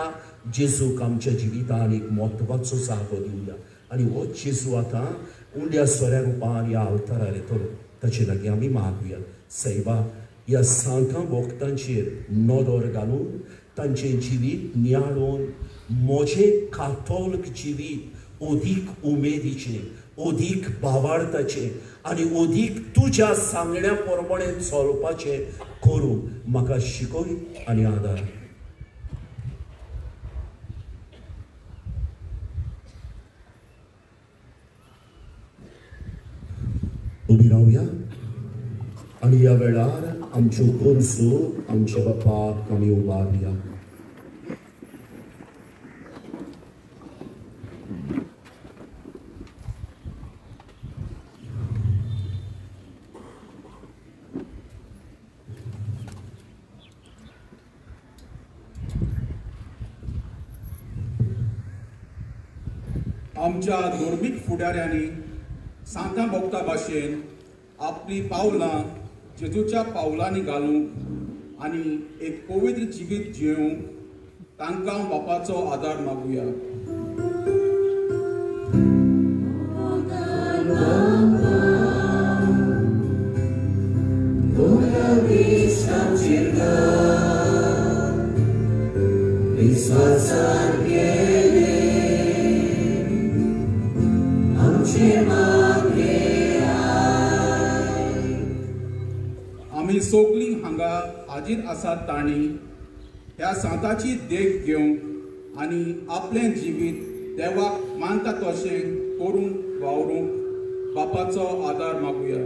जेजूक आमच्या जिवितान एक म्हत्वाचो जागो दिवया आनी हो जेजू आतां उंड्या सोऱ्या रुपान ह्या अवतारार येतलो ताचे लागीं आमी मागुया सैबा ह्या सांता भोगतांचेर नदर घालून तांचें जिवीत नियाळून म्हजें कातोल्क जिवीत अदीक उमेदीचें ओदीक भावार्थाचे आनी ओदीक तुज्या सांगण्या प्रमाणे चलपाचे करूंक म्हाका शिकय आनी आदार. उबी रावया आनी ह्या वेळार आमच्यो गरजो आमच्या बापाक आमी उबारया. आमच्या धर्मीक फुडाऱ्यांनी सांता भोगता भाशेन आपली पावलां जेजूच्या पावलांनी घालूंक आनी एक पवित्र जिवीत जियोंक तांकां बापाचो आदार मागुया. आमी सोगलीं हांगा हाजीर आसात तांणी ह्या सांताची देख घेवंक आनी आपलें जिवीत देवाक मानता तशें करूंक वावरूंक बापाचो आदार मागुया.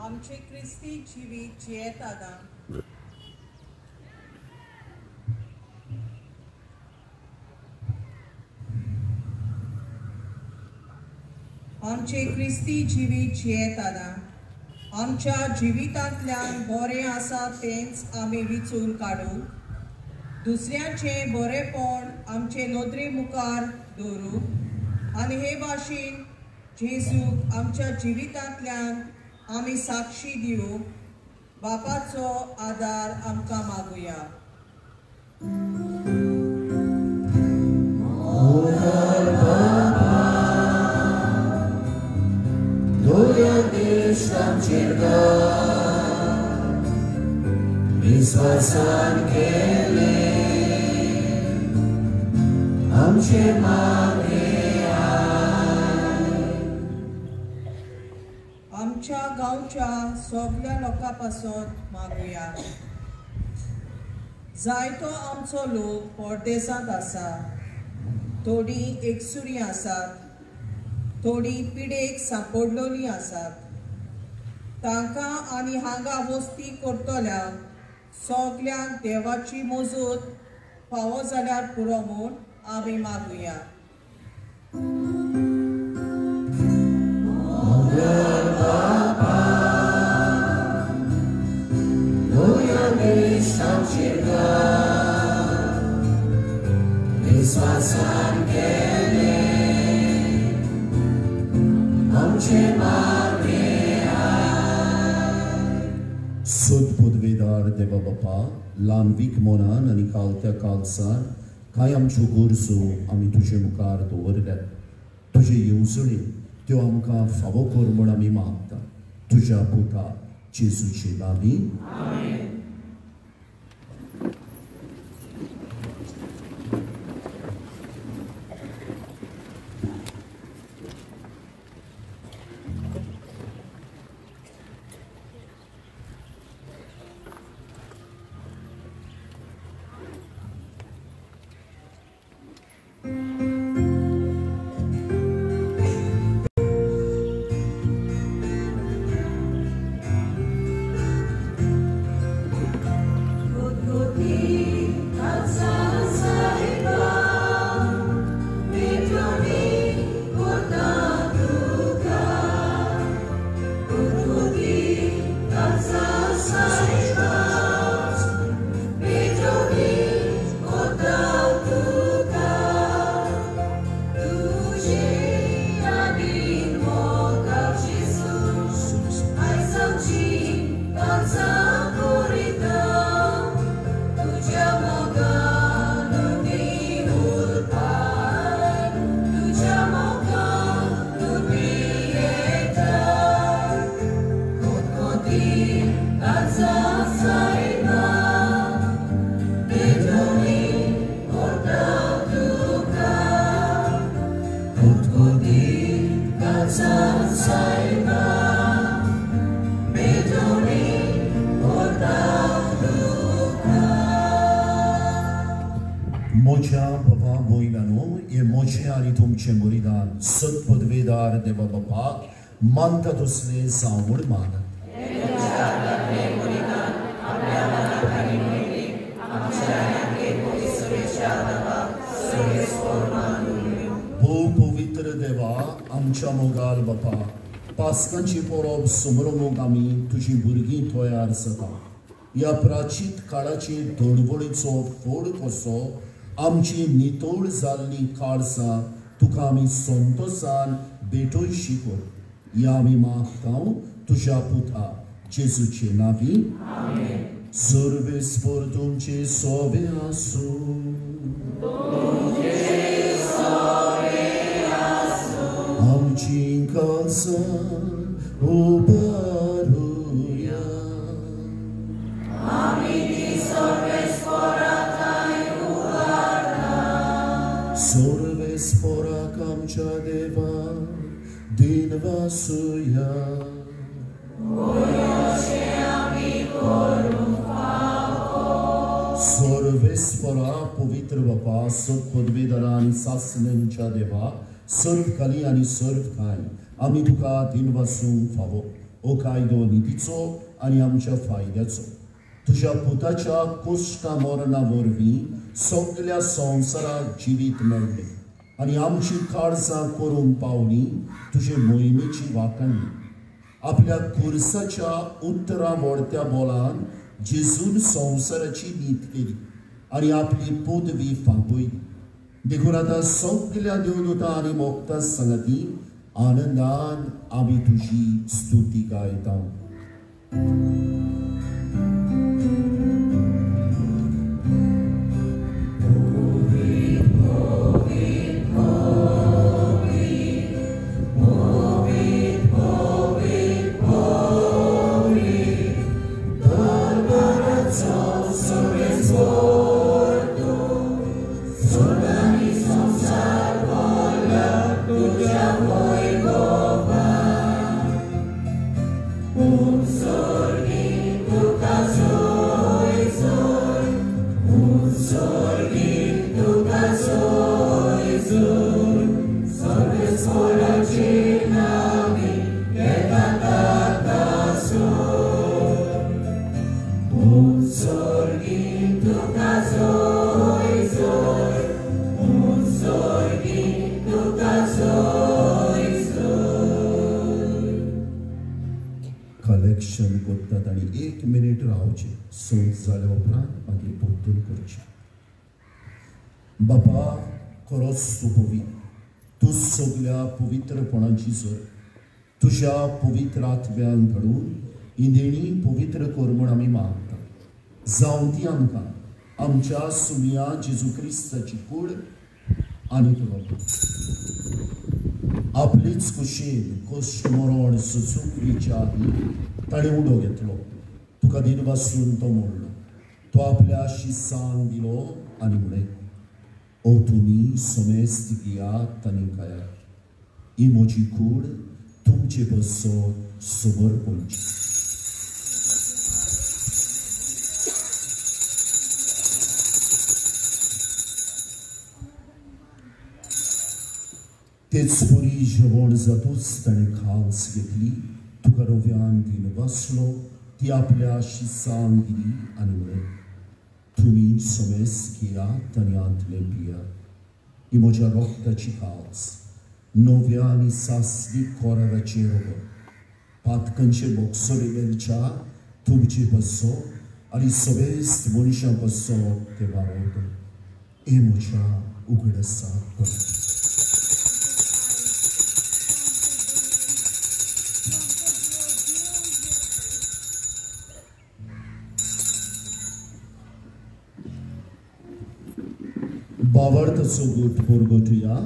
आमचे क्रिस्ती जिवीत जियेताना आमचे क्रिस्ती जिवीत जियेताना आमच्या जिवितांतल्यान बरें आसा तेंच आमी विचून काडूंक दुसऱ्यांचे बरेपण आमचे नदरे मुखार दवरूंक आनी हे भाशेन जेजूक आमच्या जिवितांतल्यान आमी साक्षी दिवंक बापाचो आदार आमकां मागुया. विश्वासान केले आमचे मागे आमच्या गांवच्या सगळ्या लोकां पासून मागुया. जायतो आमचो लोक परदेसांत आसा, थोडी एकसुरी आसात, थोडी पिडेक सांपडलोली आसात. तांकां आनी हांगा वस्ती करतल्यांक सगळ्यांक देवाची मजूत फावो जाल्यार पुरो म्हूण आमी मागुया. विश्वासान केले आमचे मागे सदपदवेदार देवा बापा लांबीक मोनान आनी कालत्या कालसार कांय आमच्यो गरजो आमी तुजे मुखार दवरल्यात. तुजे येवजणी त्यो आमकां फावो कर म्हूण आमी मागता. तुज्या पुता जेजूचे नांवी. मोठ्या बाबा बोईलानो ये मोठे आणि तुमचे मुरीदान सत्पदवेदार देवा बापाक मानता दुसरे जावड मान भो पवित्र देवा आमच्या मोगाल बापा पास्कांची परब समोर आमी तुझी भुरगीं तयार जाता या प्राचीत काळाची धडवडीचो फोड कसो आमची नितोळ जाल्ली काळसां तुका आमी संतोषान भेटोय शिकोर या आमी मागतां तुझ्या पुता जेजूचे नावी सर्वेस्पर तुमचे सोबे आसूं आमची काळसां उबारूया सर्वेस्पराक आमच्या देवा दिनवासुया सर्वेस्परा पवित्र बापा सत्पदवेदारा आनी सासण्यांच्या देवा सर्व कली आनी सर्व काय आमी तुका दिनवासूंक फावो ओ कायदो नितीचो आनी आमच्या फायद्याचो तुझ्या पुताच्या कोश्टा मरणा वरवीं सगळ्या संवसाराक जिवीत मेळ्ळें आनी आमची काळजां करूंक पावली तुजे मोहिमेची वाखणली आपल्या खुर्साच्या उत्तरा मोडत्या बोलान जेजून संवसाराची नीत केली आनी आपली पदवी फांपयली देखून आतां सगळ्या देवदूतां आनी मोगता संगती आनंदान आमी तुजी स्तुती गायता कलेक्शन करतात आणि 1 मिनिट रावचे सोद जाल्या उपरांत मागीर परतून करचे बापा खरोच तूं पवित्र तूं सगळ्या पवित्रपणाची जर तुझ्या पवित्र आत्म्यान घडून ही देणी पवित्र कर म्हूण आमी मागता जावं ती आमकां आमच्या सुमिया जेजू क्रिस्ताची कूड आनी तुका आपलीच कुशीन कश्ट मरण सुचूंक विच्या आदी ताणें उडो घेतलो तुका दिनवासून तो मोडलो तो आपल्या शिसांक दिलो आनी म्हणे ओ तुमी समेस्त गियात आनी खायात ही म्हजी कूड तुमचे बसोन समर्पणची तेच पुरी जेवण जातूच ताणें खास घेतली तुका रव्यान दिनवासलो ती आपल्या शिसांक दिली आनी म्हणे तुमी समेस्त घेयात आनी आंतले पियात ही म्हज्या रोगताची खास नव्या आनी सासवी कोराराचेर पातकांचे बोगसोलेच्या तुमचे बसो आनी समेस्त मनशां बसो ते वावरता हे म्हज्या उगडसाक बावरताचो गोठ पोरगोटुया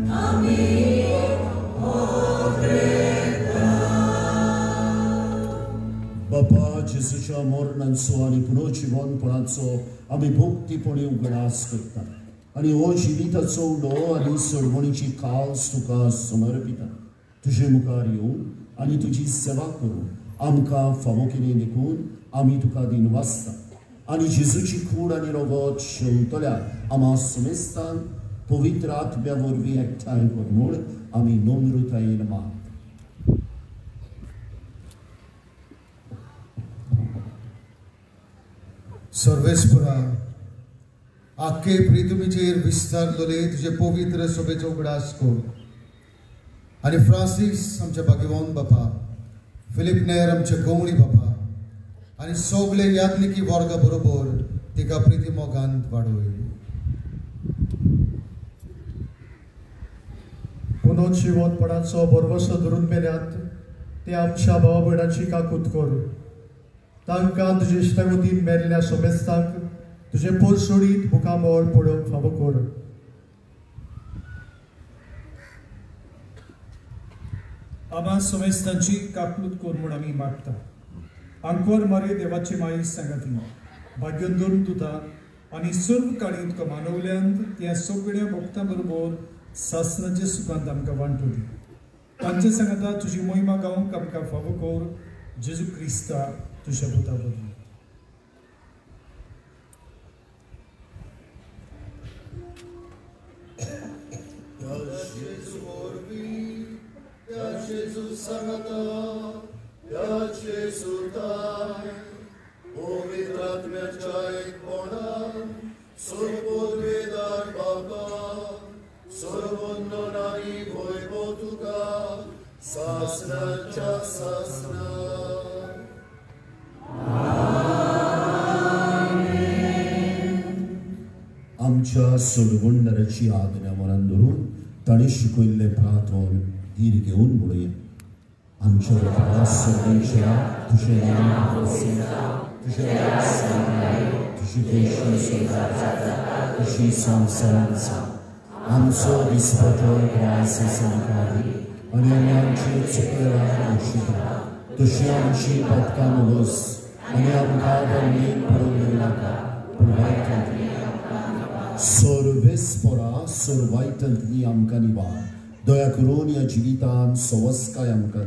Amen. मरणाचो आनी पुनर्जीवनपणाचो आमी भोक्तीपणी उगडास करता आनी हो जिविताचो उडो आनी सोडवणीची कास तुका समर्पिता. तुजे मुखार येवन आनी तुजी सेवा करून आमकां फावो कितें देखून आमी तुका दिन वाचता आनी जेजूची कूड आनी रगत शेवतल्या आमा समेस्तान पवित्र आत्म्या वरवीं एकठांय कर म्हूण आमी नम्रतायेन मागता. सर्वेस्परा आख्खे प्रितुमीचेर विस्तारलेले तुजे पवित्र सभेचो उगडास कर आनी फ्रांसीस आमचे भाग्यवान बापा, फिलिप नेर आमचे गवळी बापा आनी सगळे यात्निकी वर्गा बरोबर तिका प्रिती मोगांत वाडोय. पुनर्जीवनपणाचो बरवसो धरून मेल्यात ते आमच्या भावा भयणांची काकूत कर. तांकां तुजे इश्टागतीन मेल्ल्या समेस्तांक तुजे पोरसोडीत मुखामोळ पडोवंक फावो कर. आमा समेस्तांची काकूत कर म्हूण आमी मागता. आंकोर मारे देवाची माई सांगाती भाग्योन धरून तुता आनी सर्व काळी तुका मानवल्यांत त्या सगळ्या भक्तां बरोबर सासणाच्या सुखांत आमकां वांटू दी. तांचे सांगाता तुजी मोहिमा गावंक आमकां फावो कर. जेजू क्रिस्ता तुज्या पुता वरवीं. Jesus Sanata, Jesus Dai, Pavitra Atmyacha Ekpona, Sarvodvedar Baba, Sarvondonari Voivotuka, Sasna Cha Sasna. आमच्या सोडवणाऱ्याची आज्ञा मनान धरून ताणे शिकयल्ले प्रार्थन धीर घेवन म्हणूया. आमच्या सर्वांच्या तुझे नाम तुझे तुझी गोष्ट स्वर्गात जाता तशी संवसारांत जावं. आमचो दिसपतो त्रास संकारी आनी आमची चुकल्या दोशीता तशी आमची पदकां नवस आनी आमकां बंदीन पडोवंक नाका पूण वायटांतली सर्वेस्परा सर्वायतांतली आमकां निवार. दया करून ह्या जिवितान सवस्काय आमकां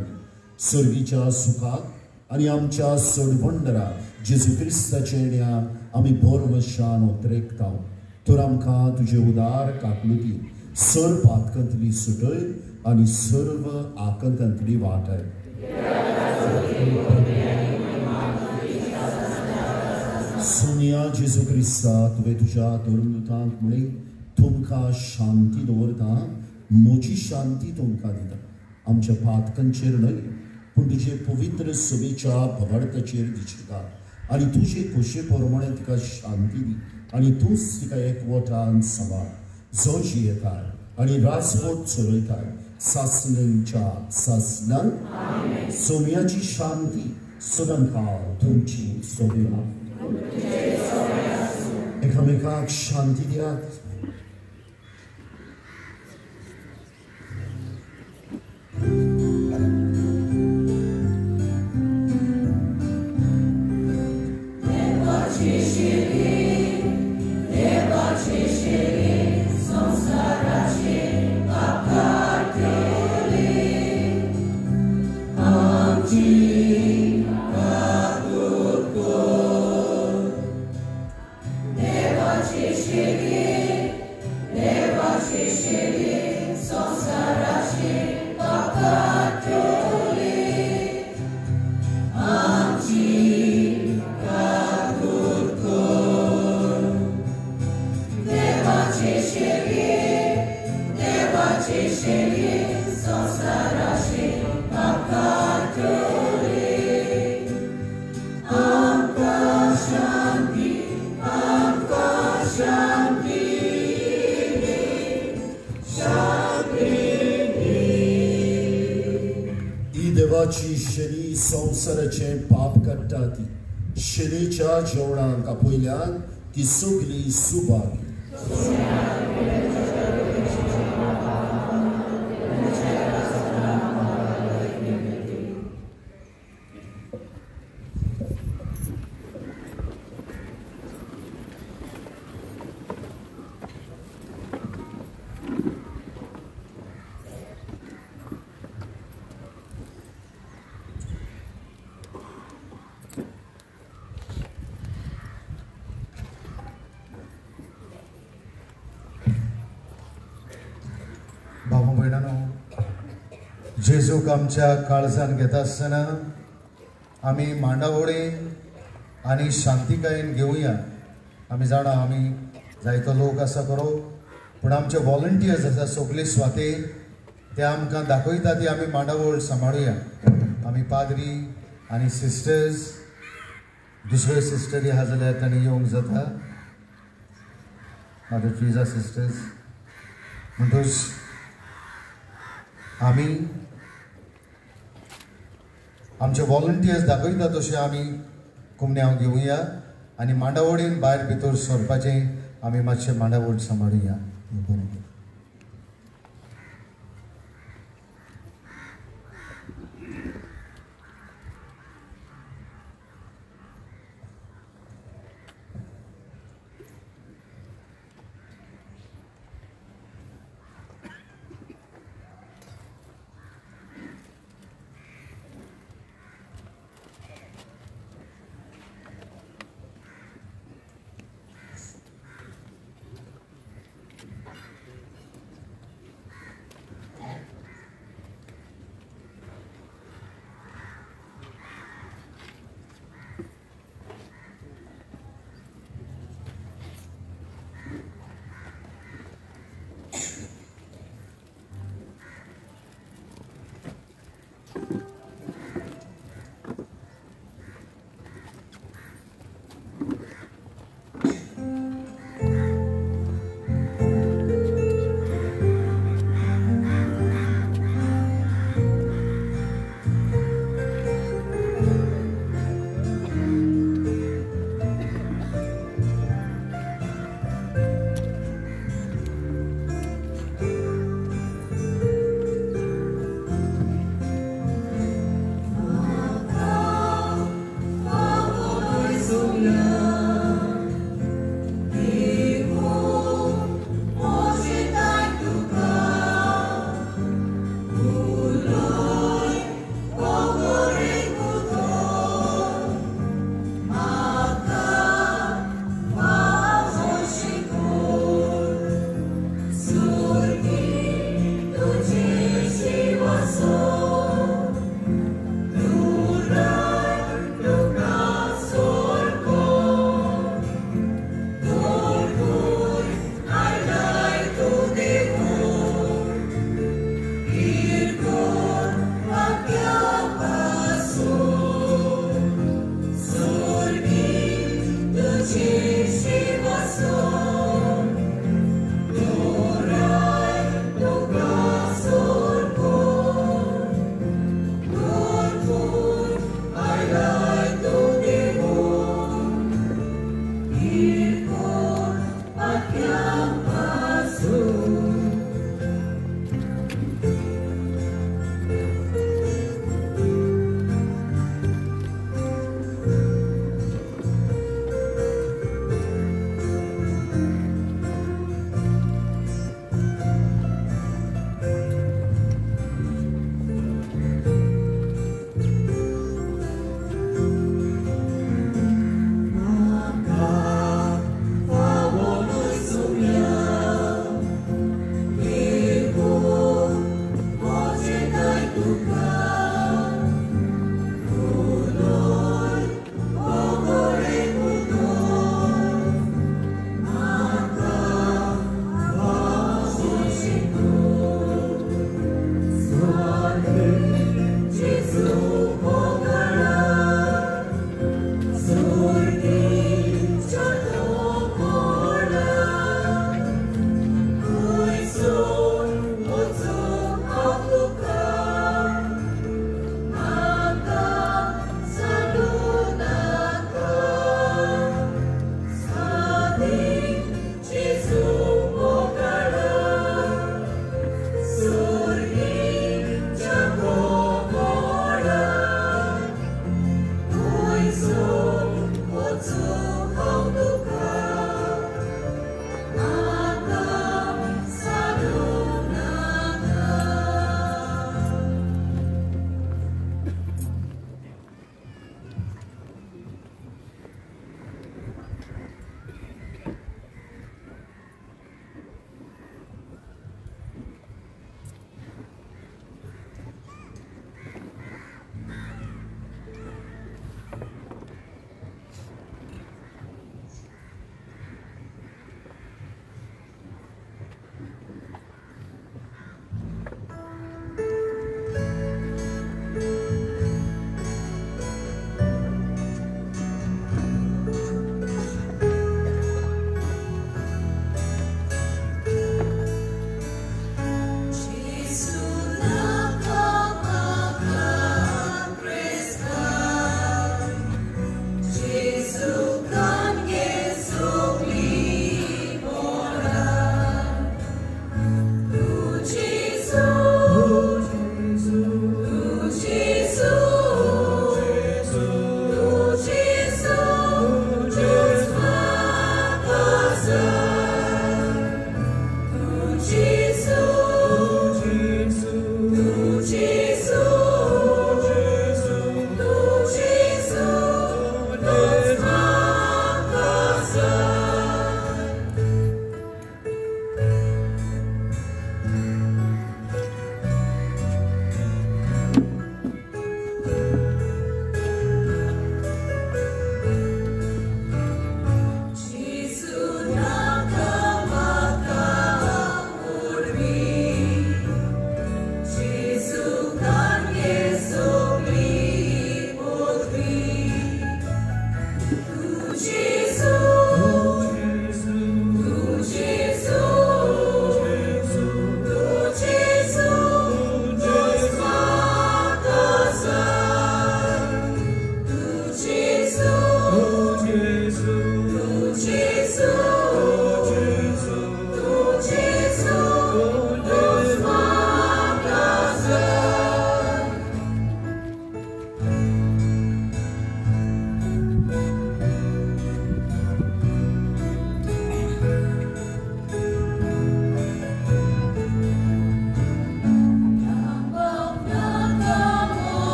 सर्गीच्या सुखाक आनी आमच्या सोडवंडरा जेजू क्रिस्ताच्या येण्यान आमी बरवशान उतरेकता. तर आमकां तुजे उदार काकलुती सर पातकांतली सुटय आनी सर्व आकंतांतली वाटाय. सोनिया जेजू क्रिस्ता तुवें तुज्या धर्मदूतांक म्हणलें तुमकां शांती दवरता, म्हजी शांती तुमकां दिता. आमच्या पातकांचेर न्हय पूण तुजे पवित्र सभेच्या भवार्थाचेर दिशिता आनी तुजे खोशे प्रमाणे तिका शांती दी आनी तूंच तिका एकवटान सांबाळ. जो जियेताय आनी राजकोट चलयताय सासणांच्या सासणान सोम्याची शांती सदांकाळ तुमची सोबेला. एकामेकाक शांती दियात. देवाची शनी संवसाराचे पाप काडटा ती शनीच्या जेवणाक आपयल्यान ती सगळी सुभागी. भयणानो जेजूक आमच्या काळजान घेता आसतना आमी मांडावळेन आनी शांतिकायेन घेवया. आमी जाणा आमी जायतो लोक आसा खरो, पूण आमचे वॉलंटियर्स आसा सगळे स्वातेर ते आमकां दाखयता ती आमी मांडावळ सांबाळुया. आमी पाद्री आनी सिस्टर्स दुसऱ्यो सिस्टरी आहा जाल्यार तांणी येवंक जाता. मादर ट्रिजा सिस्टर्स म्हणटूच आमी आमचे वॉलंटियर्स दाखयता तशें आमी कुमण्याव घेवया आनी मांडावळीन भायर भितर सरपाचें आमी मातशें मांडावळ सांबाळुया.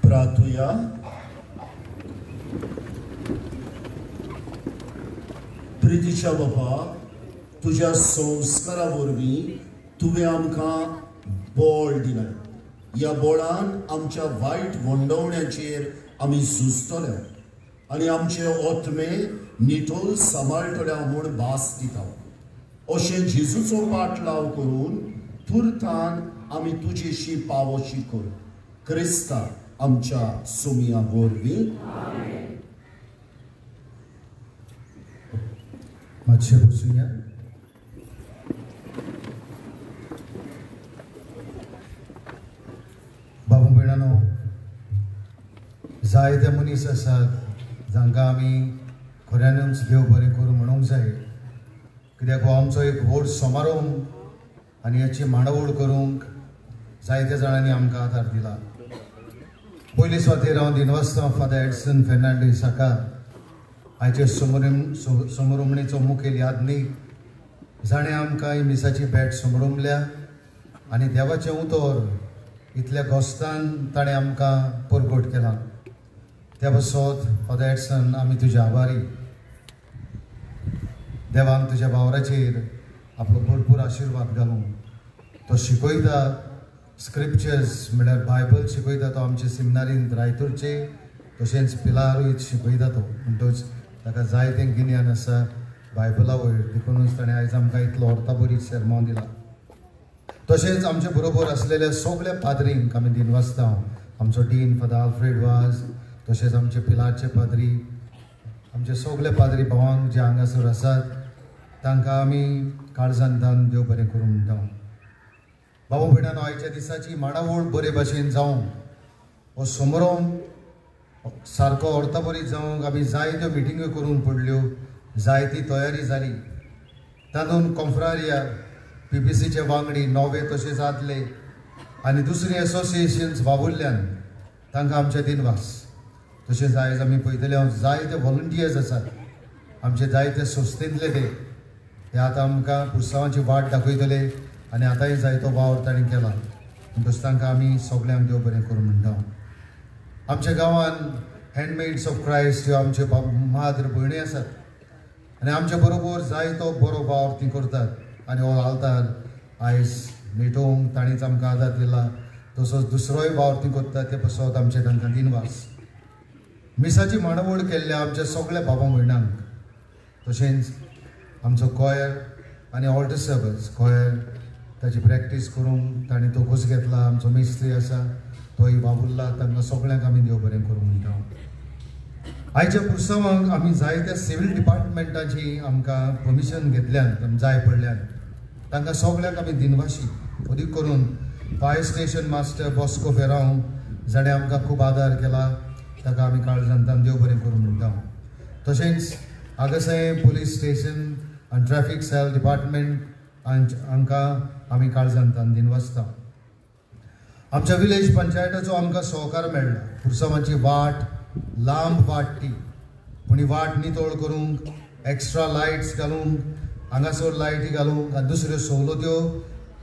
प्रार्थूया. प्रितीच्या बापा, तुझ्या संस्कारा वरवीं तुवें आमकां बळ दिलें. ह्या बळान आमच्या वायट वंडवण्याचेर आमी झुजतले आनी आमचे ओतमे निटोल सांबाळटल्या म्हूण भास दिता. अशें जेजूचो पाटलाव करून तुर्तान आमी तुजेशी पावोशी करूं. क्रिस्ता आमच्या सुमिया वरवीं. मातशें बसूया. बाबू भयणानो, जायते मनीस आसात जांकां आमी खऱ्यानूच देव बरें करूं म्हणूंक जाय. कित्याक हो आमचो एक व्हड समारोह आनी हाची मांडावळ करूंक जायत्या जाणांनी आमकां आदार दिला. पयली सुवातेर हांव दिनवासता फादर एडसन फेर्नांडीस हाका आयचे समरुमणेचो मुखेल यादनीक जाणें आमकां ही मिसाची भेट समरुमल्या आनी देवाचें उतर इतल्या गोस्तान ताणें आमकां परगट केला. त्या बसत फादर एडसन आमी तुजे आभारी. देवान तुज्या वावराचेर आपलो भरपूर आशिर्वाद घालूं. तो शिकयता स्क्रिप्चर्स म्हळ्यार बायबल शिकयता तो आमचे सेमिनारींत रायतूरचे, तशेंच पिलारूच शिकयता तो. म्हणटच ताका जायतें गिन्यान आसा बायबला वयर, देखूनच ताणें आयज आमकां इतलो अर्ताबरी सेर्मॉन दिला. तशेंच आमचे बरोबर आसलेल्या सगळ्या पाद्रींक आमी दिनवासता. आमचो डीन फादर आल्फ्रेड वाज, तशेंच आमचे पिलारचे पाद्री, आमचे सगळे पाद्री भावांक जे हांगासर आसात तांकां आमी काळजान दान देव बरें करूं म्हणटा. बाबा भयणानो, आयच्या दिसाची मांडावळ बरे भाशेन जावंक, हो समारोह सारको अर्ताबरी जावंक आमी जायत्यो मिटिंग्यो करून पडल्यो, जायती तयारी जाली. तातूंत कॉन्फ्रारिया, PPCचे वांगडी नवे तशेंच आदले आनी दुसरी एसोसिएशन्स वावुरल्यान तांकां आमचे दिनवास. तशेंच आयज आमी पळयतले जायते व्हॉलंटियर्स आसात आमचे जायते संस्थेंतले ते आतां आमकां पुरसांवाची वाट दाखयतले आनी आतांय जायतो वावर ताणें केला. म्हणटच तांकां आमी सगळ्यांक देव बरें करूं म्हणटा. आमच्या गांवान हँडमेड्स ऑफ क्रायस्ट ह्यो आमचे माद्र भयणी आसात आनी आमच्या बरोबर जायतो बरो वावर ती करतात आनी हो आल्तार आयज न्हेटोवंक ताणीच आमकां आदार दिला तसोच दुसरोय वावर ती करतात ते पासत आमचे तांकां दिनवास मिसाची मांडावळ केल्ल्या आमच्या सगळ्या बाबा भयणांक तशेंच आमचो कॉयर आनी ऑल्टर सर्वर्स कॉयर ताची प्रॅक्टीस करूंक ताणें तो घोस घेतला आमचो मेस्त्री आसा तोय बाबुल्ला तांकां सगळ्यांक आमी देव बरें करूं म्हणटा आयच्या पुरसावांक आमी जायत्या सिव्हील डिपार्टमेंटाची आमकां परमिशन घेतल्यान जाय पडल्यान तांकां सगळ्यांक आमी दिनवाशी अदीक करून फायर स्टेशन मास्टर बॉस्को फेराव जाणें आमकां खूब आदार केला ताका आमी काळजांतान देव बरें करूं म्हणटा तशेंच आगसाय पुलीस स्टेशन आनी ट्रॅफिक सेल डिपार्टमेंट हांकां आमी काळजांतान दिनवासता आमच्या विलेज पंचायताचो आमकां सहकार मेळ्ळा पुरसावांची वाट लांब वाट ती पूण ही वाट नितळ करूंक एक्स्ट्रा लायट्स घालूंक हांगासर लायटी घालूंक आनी दुसऱ्यो सवलत्यो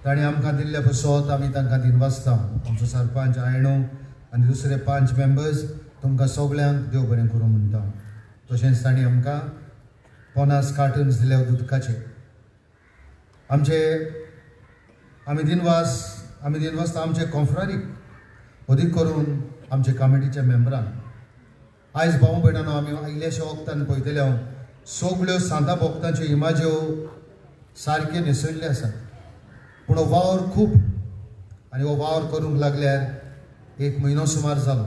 ताणें आमकां दिल्ल्या पासत आमी तांकां दिनवासता आमचो सरपंच आयणो आनी दुसरे 5 मेंबर्स तुमकां सगळ्यांक देव बरें करूं म्हणटा तशेंच ताणें आमकां 50 कार्टन्स दिले उदकाचे आमी दिनवासता आमचे कॉन्फ्रारीक अदीक करून आमचे कमिटीच्या मेंबरांक आयज भाव भयणांनो आमी इल्लेशे वखदान पळयतले हांव सगळ्यो सांता भोगतांच्यो इमाज्यो सारक्यो न्हेसयल्ल्यो आसात पूण हो वावर खूब आनी हो वावर करूंक लागल्यार 1 म्हयनो सुमार जालो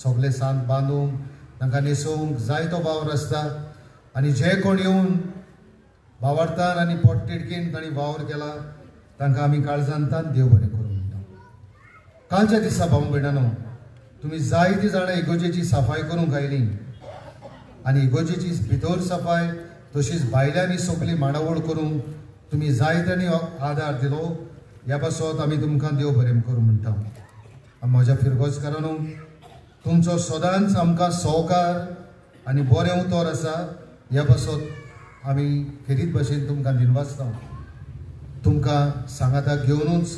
सगळे सांत बांदूंक तांकां न्हेसोवंक जायतो वावर आसता आनी जे कोण येवन भावार्थान आनी पोटतिडकीन तांणी वावर केला तांकां आमी काळजांतान देव बरें करूं म्हणटा कालच्या दिसा भाव भयणांनो तुमी जायतीं जाणां इगोजेची सफाई करूंक आयलीं आनी इगोजेची भितर सफाई तशीच भायल्यांनी सगळी मांडावळ करूंक तुमी जायत्यांनी आदार दिलो ह्या पासत आमी तुमकां देव बरें करूं म्हणटा म्हज्या फिरगोजकारांनो तुमचो सदांच आमकां सहकार आनी बरें उतर आसा ह्या पासत आमी खेरीत भाशेन तुमकां दिनवासता तुमकां सांगाता घेवनूच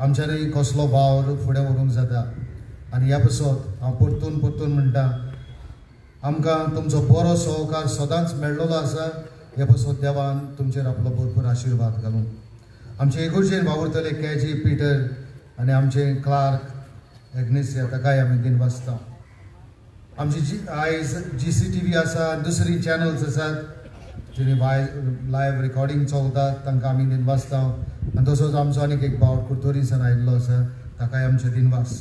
आमच्यानय कसलो वावर फुडें व्हरूंक जाता आनी ह्या पासत हांव परतून म्हणटा आमकां तुमचो बरो सहकार सदांच मेळ्ळलो आसा ह्या पासत देवान तुमचेर आपलो भरपूर आशिर्वाद घालूं आमचे इगर्जेन वावुरतले के.जी. पिटर आनी आमचे क्लार्क एग्नेसिया ताकाय आमी दिनवासता आमची आयज GCTV आसा दुसरी चॅनल्स आसात जिनी लायव्ह रिकॉर्डिंग चलतात तांकां आमी दिनवासता आनी तसोच आमचो आनीक एक भाव कुर्तोरीसान आयिल्लो आसा ताकाय आमचे दिनवास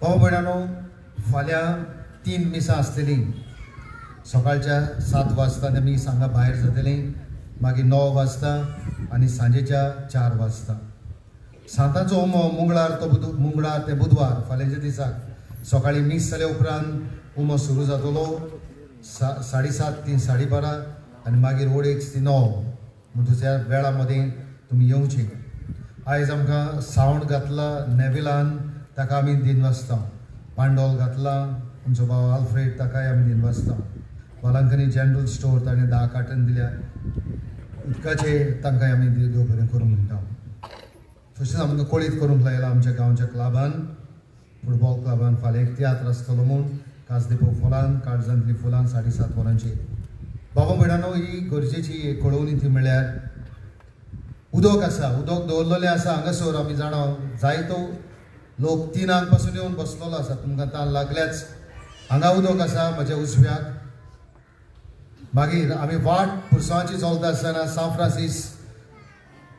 भाव भयणांनो फाल्यां 3 मिसां आसतलीं सकाळच्या 7 वाजता ते मीस हांगा भायर जातलीं मागीर 9 वाजता आनी सांजेच्या 4 वाजता सांताचो होमो मंगळार ते बुधवार फाल्यांच्या दिसाक सकाळीं मीस जाल्या उपरांत होमो सुरू जातलो 7:30 ते 12:30 आनी मागीर वडेच ती 9 म्हणटच ह्या वेळा मदें तुमी येवचें आयज आमकां सावंड घातला नेविलान ताका आमी दिनवासता पांडोल घातला आमचो भाव आल्फ्रेड ताकाय आमी दिनवासता वालांकनी जनरल स्टोर ताणें 10 कार्टन दिल्या उदकाचे तांकांय आमी देव बरें करूं म्हणटा तशेंच आमकां कळीत करूंक लायला आमच्या गांवच्या क्लबान फुटबॉल क्लबान फाल्यां एक तियात्र आसतलो म्हूण काजदेपो फुलान काळजांतली फुलां 7:30 वरांचेर बाबा भयणांनो ही गरजेची एक कळवणी ती म्हळ्यार उदक आसा उदक दवरलेलें आसा हांगासर आमी जाणा जायतो लोक 3 पासून येवन बसलेलो आसा तुमकां तान लागल्याच हांगा उदक आसा म्हज्या उजव्याक मागीर आमी वाट पुरसांवाची चलता आसतना सान फ्रांसीस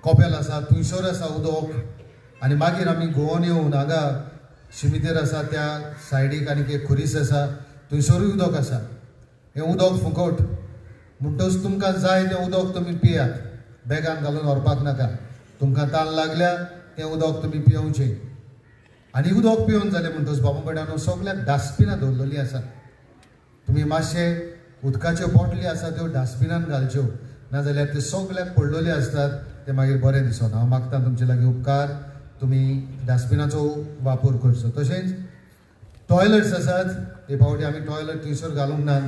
कॉपेल आसा थंयसर आसा उदक आनी मागीर आमी गोवन येवन हांगा शिमितेर आसा त्या सायडीक आनीक एक खुरीस आसा थंयसरूय उदक आसा हें उदक फुकट म्हणटच तुमकां जाय तें उदक तुमी पियात बॅगान घालून व्हरपाक नाका तुमकां तान लागल्या तें उदक तुमी पिवचें आनी उदक पिवन जालें म्हणटच बाबा भयणांनो सगळ्याक डस्टबिनां दवरलेलीं आसात तुमी मातशे उदकाच्यो बॉटली आसा त्यो डस्टबिनान घालच्यो नाजाल्यार ते सगळ्याक पडलेले आसतात ते मागीर बरें दिसना हांव मागता तुमचे लागीं उपकार तुमी डस्टबिनाचो वापर करचो तशेंच टॉयलेट्स आसात ते फावटी आमी टॉयलेट थंयसर घालूंक ना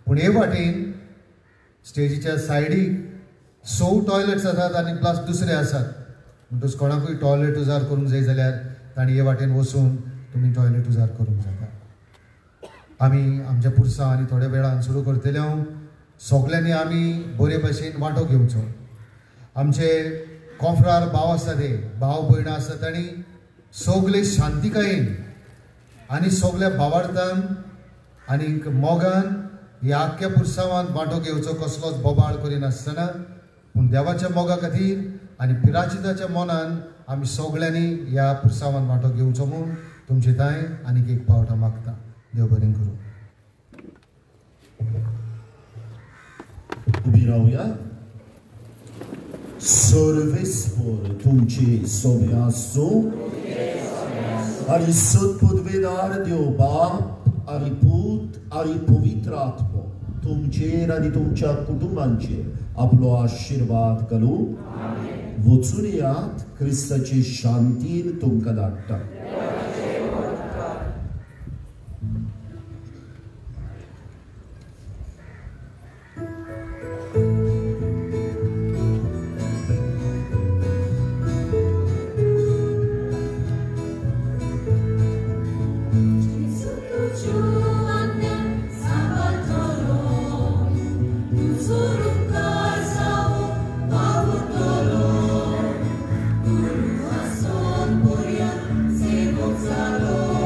पूण हे वाटेन स्टेजीच्या सायडीक 6 टॉयलेट्स आसात आनी प्लस दुसरे आसात म्हणटच कोणाकूय टॉयलेट उजार करूंक जाय जाल्यार तांणी हे वाटेन वचून तुमी टॉयलेट उजार करूंक जाता. आमी आमच्या पुरसां आनी थोड्या वेळान सुरू करतले. सगल्यांनी आमी बरे भशेन वांटो घेवचो. आमचे कोंफरार भाव आसा ते भाव भयणां आसात आनी सगळे शांतिकायेन आनी सगळ्या भावार्थान आनीक मोगान ह्या आख्ख्या पुरसांवांत वांटो घेवचो, कसलोच बोबाळ करिनासतना. पूण देवाच्या मोगा खातीर आनी पिराचिताच्या मनान आमी सगळ्यांनी ह्या पुरसांवांत वांटो घेवचो म्हूण तुमचे ताय आनीक एक पावट हांव मागता. देव बरें करूं. उबी रावया. सर्वेस्पर तुमची सोबे आसूं आनी सत्पदवेदार देव बाप आनी पूत आनी पवित्र आत्मो तुमचेर आनी तुमच्या कुटुंबांचेर आपलो आशिर्वाद घालूं. वचून येयात. क्रिस्ताची शांतीन तुमकां धाडटा. Gonzalo,